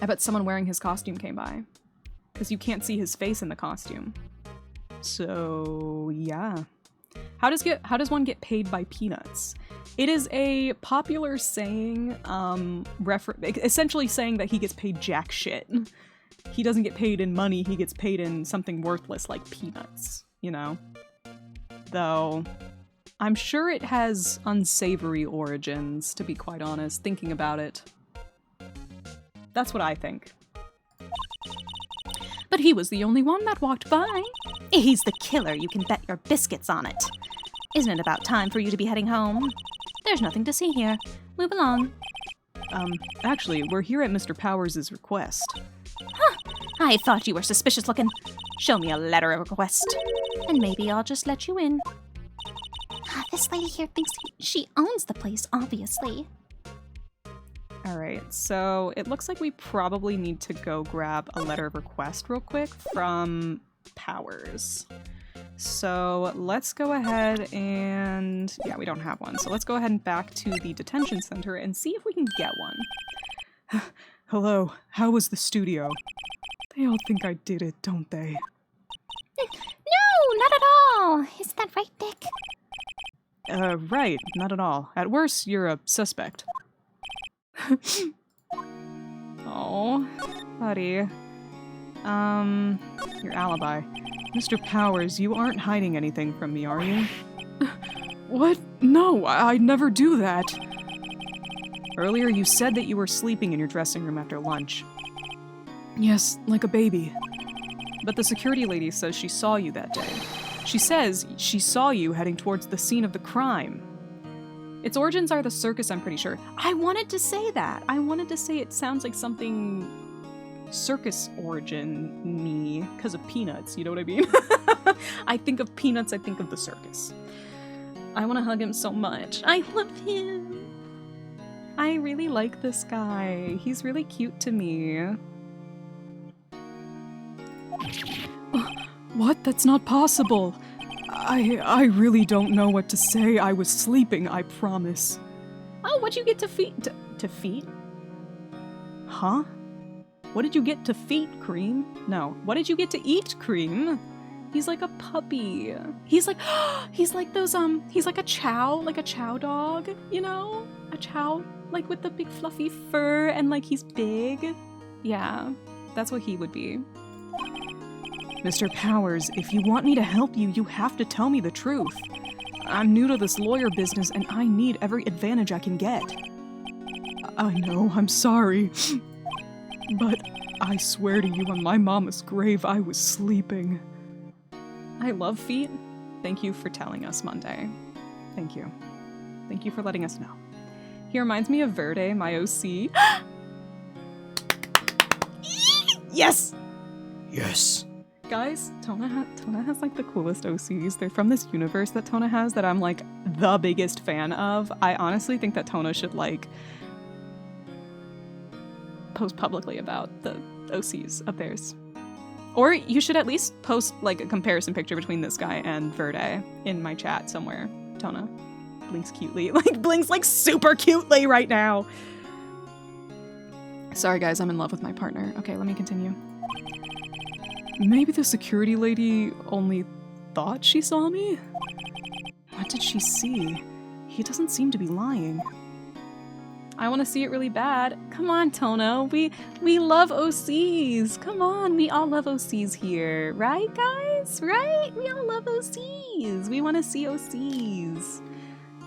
I bet someone wearing his costume came by. Because you can't see his face in the costume. So, yeah. How does one get paid by peanuts? It is a popular saying, essentially saying that he gets paid jack shit. He doesn't get paid in money, he gets paid in something worthless like peanuts, you know? Though, I'm sure it has unsavory origins, to be quite honest, thinking about it. That's what I think. But he was the only one that walked by. He's the killer, you can bet your biscuits on it. Isn't it about time for you to be heading home? There's nothing to see here. Move along. Actually, we're here at Mr. Powers' request. Huh, I thought you were suspicious looking. Show me a letter of request, and maybe I'll just let you in. This lady here thinks she owns the place, obviously. Alright, so it looks like we probably need to go grab a letter of request real quick from Powers. So let's go ahead and... yeah, we don't have one. So let's go ahead and back to the detention center and see if we can get one. Hello, how was the studio? They all think I did it, don't they? No, not at all. Is that right, Dick? Right, not at all. At worst, you're a suspect. Oh, buddy. Your alibi. Mr. Powers, you aren't hiding anything from me, are you? What? No, I'd never do that. Earlier you said that you were sleeping in your dressing room after lunch. Yes, like a baby. But the security lady says she saw you that day. She says she saw you heading towards the scene of the crime. Its origins are the circus, I'm pretty sure. I wanted to say that. I wanted to say it sounds like something circus origin-y because of peanuts, you know what I mean? I think of peanuts, I think of the circus. I want to hug him so much. I love him. I really like this guy. He's really cute to me. What? That's not possible. I really don't know what to say. I was sleeping, I promise. Oh, what'd you get to feet? To feet? Huh? What did you get to feet, Cream? No. What did you get to eat, Cream? He's like a puppy. He's like those, he's like a chow dog, you know? A chow, like with the big fluffy fur and like he's big. Yeah, that's what he would be. Mr. Powers, if you want me to help you, you have to tell me the truth. I'm new to this lawyer business and I need every advantage I can get. I know, I'm sorry. But I swear to you on my mama's grave, I was sleeping. I love feet. Thank you for telling us, Monday. Thank you. Thank you for letting us know. He reminds me of Verde, my OC. Yes! Yes. Guys, Tona has like the coolest OCs. They're from this universe that Tona has that I'm like the biggest fan of. I honestly think that Tona should like post publicly about the OCs of theirs. Or you should at least post like a comparison picture between this guy and Verde in my chat somewhere. Tona blinks cutely. Like blinks like super cutely right now. Sorry guys, I'm in love with my partner. Okay, let me continue. Maybe the security lady only thought she saw me? What did she see? He doesn't seem to be lying. I want to see it really bad. Come on, Tono. We love OCs. Come on, we all love OCs here. Right, guys? Right? We all love OCs. We want to see OCs.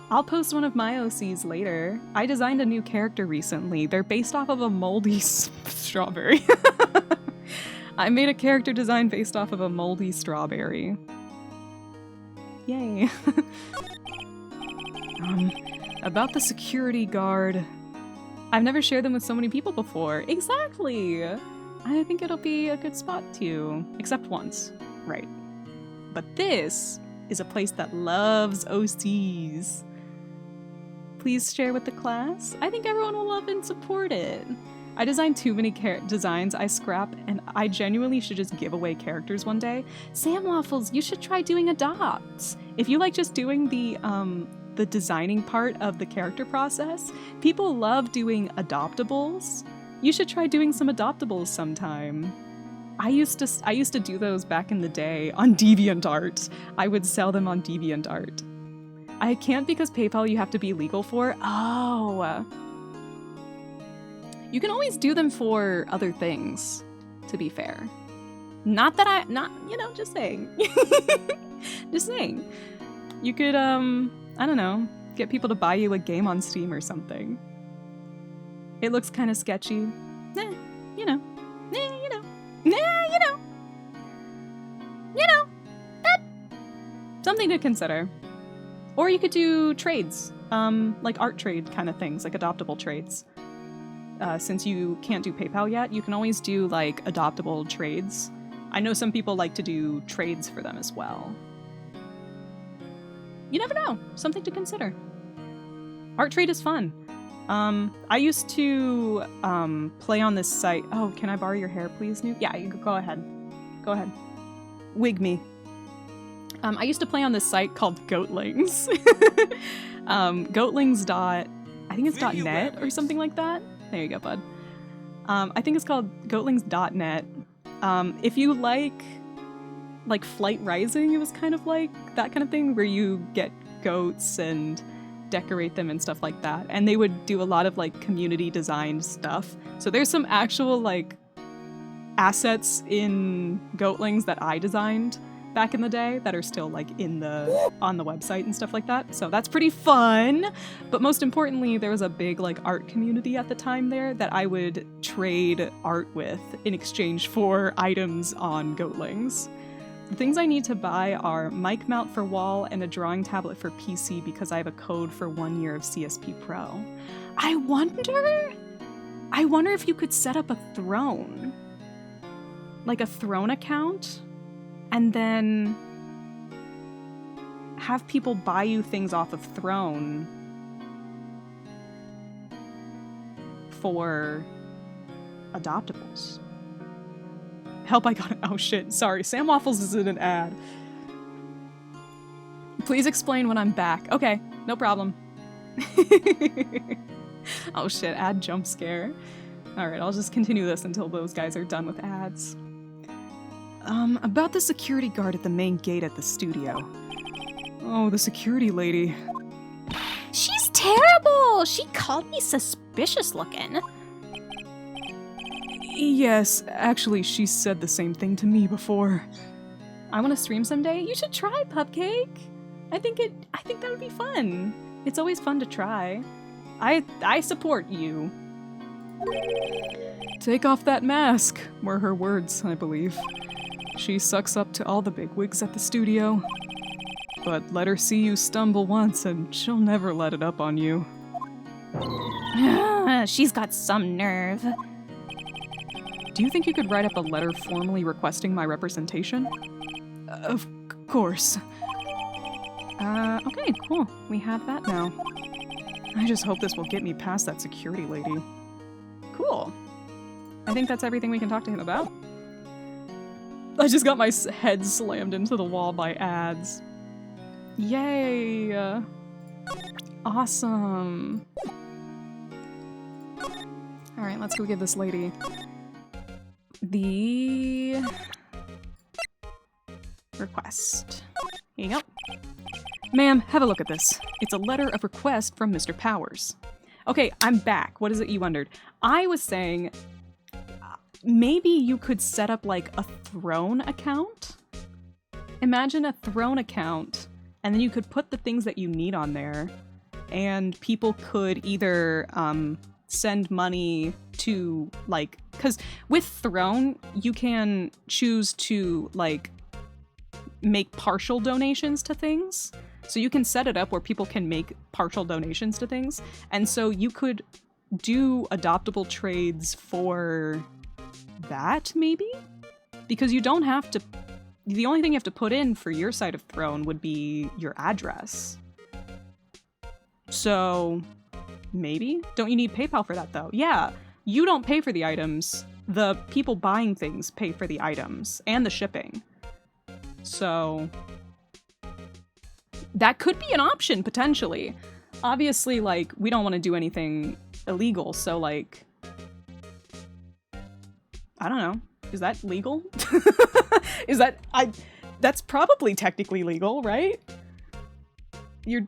I'll post one of my OCs later. I designed a new character recently. They're based off of a moldy strawberry. I made a character design based off of a moldy strawberry. Yay. About the security guard. I've never shared them with so many people before. Exactly! I think it'll be a good spot to, except once. Right. But this is a place that loves OCs. Please share with the class. I think everyone will love and support it. I designed too many designs I scrap, and I genuinely should just give away characters one day. Sam Waffles, you should try doing adopts. If you like just doing the designing part of the character process, people love doing adoptables. You should try doing some adoptables sometime. I used to do those back in the day on DeviantArt. I would sell them on DeviantArt. I can't because PayPal you have to be legal for. Oh. You can always do them for other things, to be fair. Not, just saying. Just saying. You could, I don't know, get people to buy you a game on Steam or something. It looks kind of sketchy. Something to consider. Or you could do trades, like art trade kind of things, like adoptable trades. Since you can't do PayPal yet, you can always do like adoptable trades. I know some people like to do trades for them as well. You never know. Something to consider. Art trade is fun. I used to play on this site. Oh, can I borrow your hair, please, Newt? Yeah, you go ahead. Go ahead. Wig me. I used to play on this site called Goatlings. Goatlings. I think it's .net or something like that. There you go, bud. I think it's called Goatlings.net. If you like Flight Rising, it was kind of like that kind of thing where you get goats and decorate them and stuff like that. And they would do a lot of like community designed stuff. So there's some actual like assets in Goatlings that I designed back in the day that are still like on the website and stuff like that. So that's pretty fun. But most importantly, there was a big like art community at the time there that I would trade art with in exchange for items on Goatlings. The things I need to buy are mic mount for wall and a drawing tablet for PC because I have a code for 1 year of CSP Pro. I wonder if you could set up a throne. Like a throne account? And then have people buy you things off of Throne for adoptables. Help, I got it. Oh shit, sorry. Sam Waffles is in an ad. Please explain when I'm back. Okay, no problem. Oh shit, ad jump scare. Alright, I'll just continue this until those guys are done with ads. About the security guard at the main gate at the studio. Oh, the security lady. She's terrible! She called me suspicious looking. Yes, actually, she said the same thing to me before. I want to stream someday. You should try, Pupcake. I think that would be fun. It's always fun to try. I support you. Take off that mask, were her words, I believe. She sucks up to all the bigwigs at the studio. But let her see you stumble once and she'll never let it up on you. She's got some nerve. Do you think you could write up a letter formally requesting my representation? Of course. Okay, cool. We have that now. I just hope this will get me past that security lady. Cool. I think that's everything we can talk to him about. I just got my head slammed into the wall by ads. Yay! Awesome. Alright, let's go give this lady the request. Here you go. Ma'am, have a look at this. It's a letter of request from Mr. Powers. Okay, I'm back. What is it you wondered? I was saying maybe you could set up like a Throne account. Imagine a Throne account, and then you could put the things that you need on there, and people could either send money to, like, because with Throne, you can choose to, like, make partial donations to things. So you can set it up where people can make partial donations to things. And so you could do adoptable trades for that, maybe? Because you don't have to... The only thing you have to put in for your side of Throne would be your address. So, maybe? Don't you need PayPal for that, though? Yeah, you don't pay for the items. The people buying things pay for the items and the shipping. So, that could be an option, potentially. Obviously, like, we don't want to do anything illegal, so, like... I don't know. Is that legal? Is that... That's probably technically legal, right? You're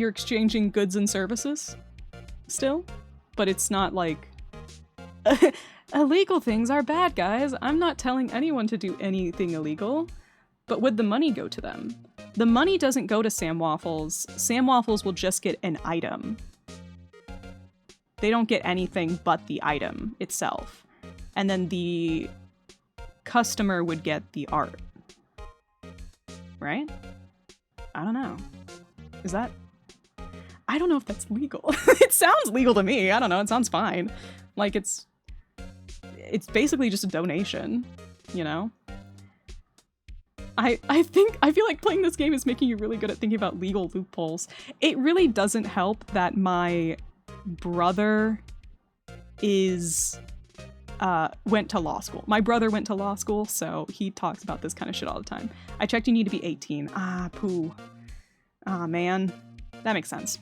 exchanging goods and services still? But it's not like... Illegal things are bad, guys. I'm not telling anyone to do anything illegal. But would the money go to them? The money doesn't go to Sam Waffles. Sam Waffles will just get an item. They don't get anything but the item itself. And then the customer would get the art. Right? I don't know. Is that... I don't know if that's legal. It sounds legal to me. I don't know. It sounds fine. Like, it's basically just a donation, you know? I feel like playing this game is making you really good at thinking about legal loopholes. It really doesn't help that my brother went to law school. My brother went to law school, so he talks about this kind of shit all the time. I checked, you need to be 18. Ah, poo. Ah, man. That makes sense.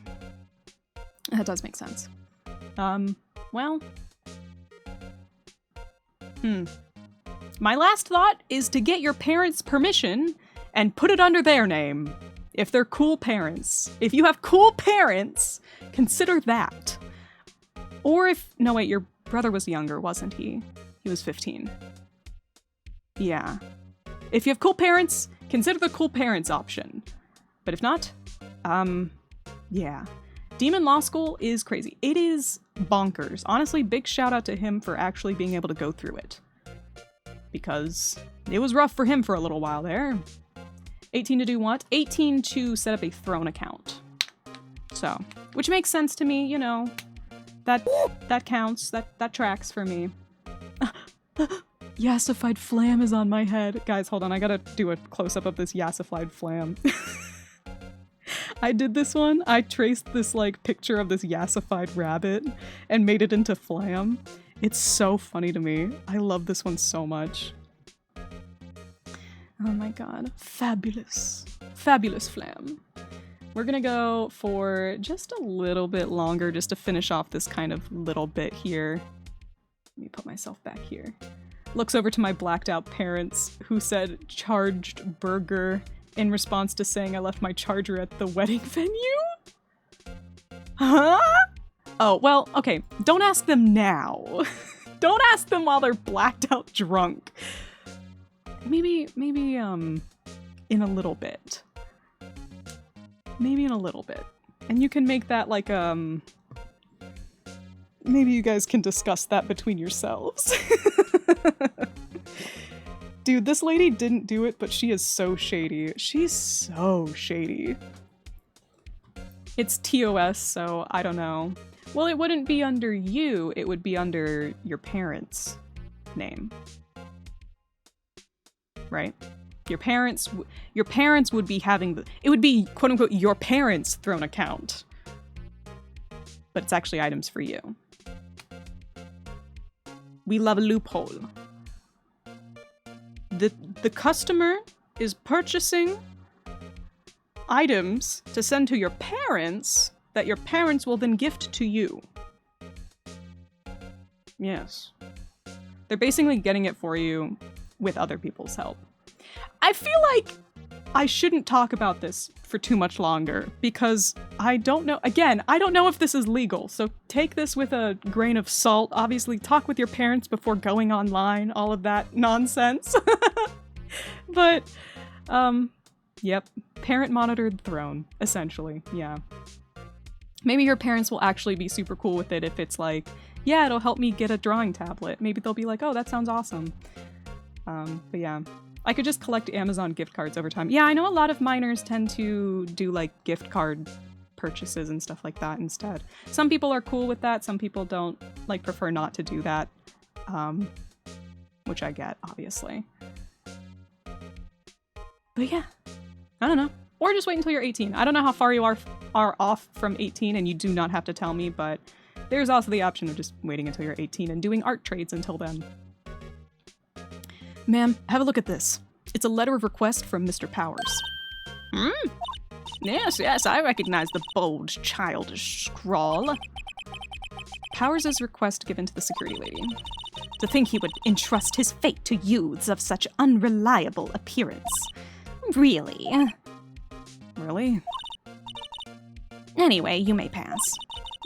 That does make sense. Well. My last thought is to get your parents' permission and put it under their name. If they're cool parents. If you have cool parents, consider that. Or if... No, wait, your brother was younger, wasn't he? He was 15. Yeah. If you have cool parents, consider the cool parents option. But if not, yeah. Demon Law School is crazy. It is bonkers. Honestly, big shout out to him for actually being able to go through it. Because it was rough for him for a little while there. 18 to do what? 18 to set up a Throne account. So, which makes sense to me, you know. That counts. That tracks for me. Yassified flam is on my head. Guys, hold on. I gotta do a close-up of this yassified flam. I did this one. I traced this, like, picture of this yassified rabbit and made it into flam. It's so funny to me. I love this one so much. Oh my god. Fabulous. Fabulous flam. We're gonna go for just a little bit longer just to finish off this kind of little bit here. Let me put myself back here. Looks over to my blacked out parents who said charged burger in response to saying I left my charger at the wedding venue? Huh? Oh, well, okay. Don't ask them now. Don't ask them while they're blacked out drunk. Maybe, in a little bit. Maybe in a little bit. And you can make that like, maybe you guys can discuss that between yourselves. Dude, this lady didn't do it, but she is so shady. She's so shady. It's TOS, so I don't know. Well, it wouldn't be under you, it would be under your parents' name. Right? Your parents would be having it would be quote unquote your parents' Throne account. But it's actually items for you. We love a loophole. The customer is purchasing items to send to your parents that your parents will then gift to you. Yes. They're basically getting it for you with other people's help. I feel like I shouldn't talk about this for too much longer because I don't know. Again, I don't know if this is legal, so take this with a grain of salt. Obviously, talk with your parents before going online, all of that nonsense. But, yep, parent-monitored throne, essentially, yeah. Maybe your parents will actually be super cool with it if it's like, yeah, it'll help me get a drawing tablet. Maybe they'll be like, oh, that sounds awesome. But yeah. I could just collect Amazon gift cards over time. Yeah, I know a lot of minors tend to do like gift card purchases and stuff like that instead. Some people are cool with that. Some people don't, like, prefer not to do that. Which I get, obviously. But yeah, I don't know. Or just wait until you're 18. I don't know how far you are off from 18 and you do not have to tell me, but there's also the option of just waiting until you're 18 and doing art trades until then. Ma'am, have a look at this. It's a letter of request from Mr. Powers. Yes, I recognize the bold, childish scrawl. Powers' request given to the security lady. To think he would entrust his fate to youths of such unreliable appearance. Really? Really? Anyway, you may pass.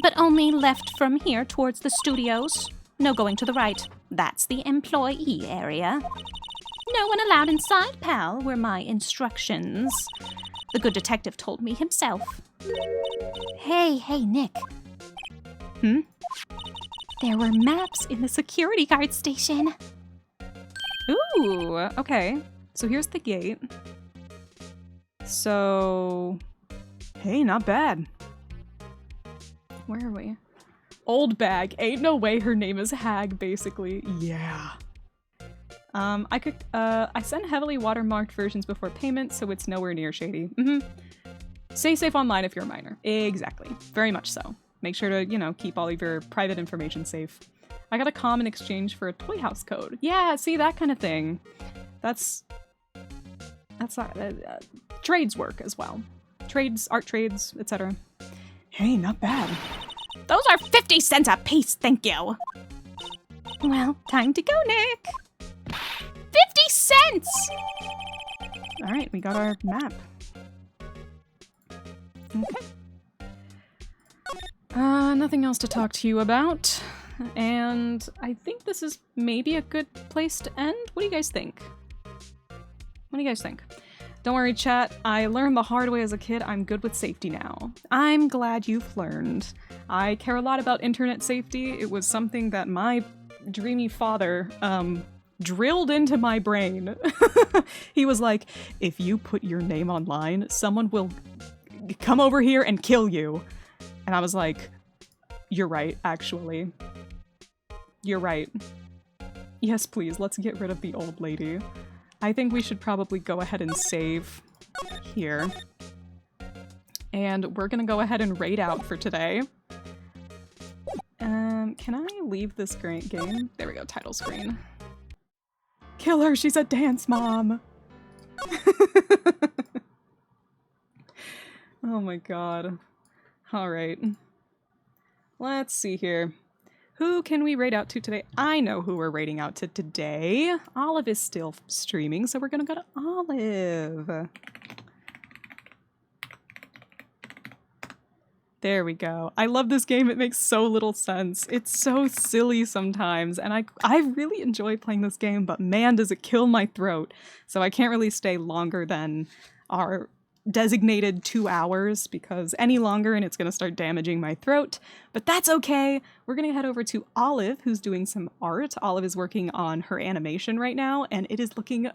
But only left from here towards the studios. No going to the right. That's the employee area. No one allowed inside, pal, were my instructions. The good detective told me himself. Hey, Nick. There were maps in the security guard station. Ooh, okay. So here's the gate. So, hey, not bad. Where are we? Old bag. Ain't no way her name is Hag, basically. Yeah. I send heavily watermarked versions before payment, so it's nowhere near shady. Stay safe online if you're a minor. Exactly. Very much so. Make sure to, you know, keep all of your private information safe. I got a comm in exchange for a toy house code. Yeah, see, that kind of thing. That's trades work as well. Trades, art trades, etc. Hey, not bad. Those are 50 cents a piece, thank you. Well, time to go, Nick. 50 cents! All right, we got our map. Okay. Nothing else to talk to you about. And I think this is maybe a good place to end. What do you guys think? What do you guys think? Don't worry, chat. I learned the hard way as a kid. I'm good with safety now. I'm glad you've learned. I care a lot about internet safety. It was something that my dreamy father, drilled into my brain. He was like, if you put your name online, someone will come over here and kill you. And I was like, you're right, actually. You're right. Yes, please, let's get rid of the old lady. I think we should probably go ahead and save here. And we're gonna go ahead and raid out for today. Can I leave this great game? There we go, title screen. Kill her, she's a dance mom! Oh my god. Alright. Let's see here. Who can we raid out to today? I know who we're raiding out to today. Olive is still streaming, so we're gonna go to Olive. There we go. I love this game. It makes so little sense. It's so silly sometimes, and I really enjoy playing this game, but man, does it kill my throat. So I can't really stay longer than our designated 2 hours, because any longer and it's going to start damaging my throat. But that's okay. We're going to head over to Olive, who's doing some art. Olive is working on her animation right now, and it is looking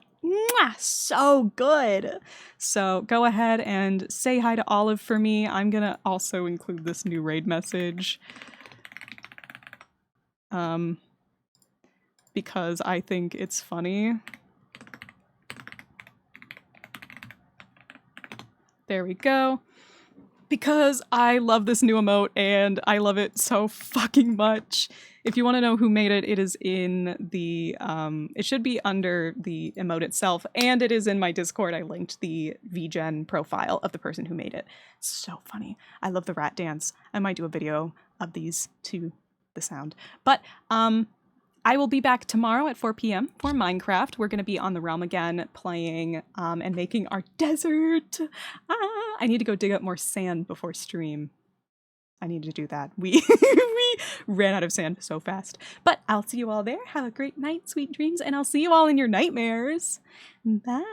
so good. So go ahead and say hi to Olive for me. I'm going to also include this new raid message. Because I think it's funny. There we go. Because I love this new emote and I love it so fucking much. If you want to know who made it, it is in the, it should be under the emote itself, and it is in my Discord. I linked the VGen profile of the person who made it. So funny. I love the rat dance. I might do a video of these to the sound. But, I will be back tomorrow at 4 p.m. for Minecraft. We're going to be on the realm again, playing and making our desert. I need to go dig up more sand before stream. I need to do that. We ran out of sand so fast. But I'll see you all there. Have a great night, sweet dreams, and I'll see you all in your nightmares. Bye.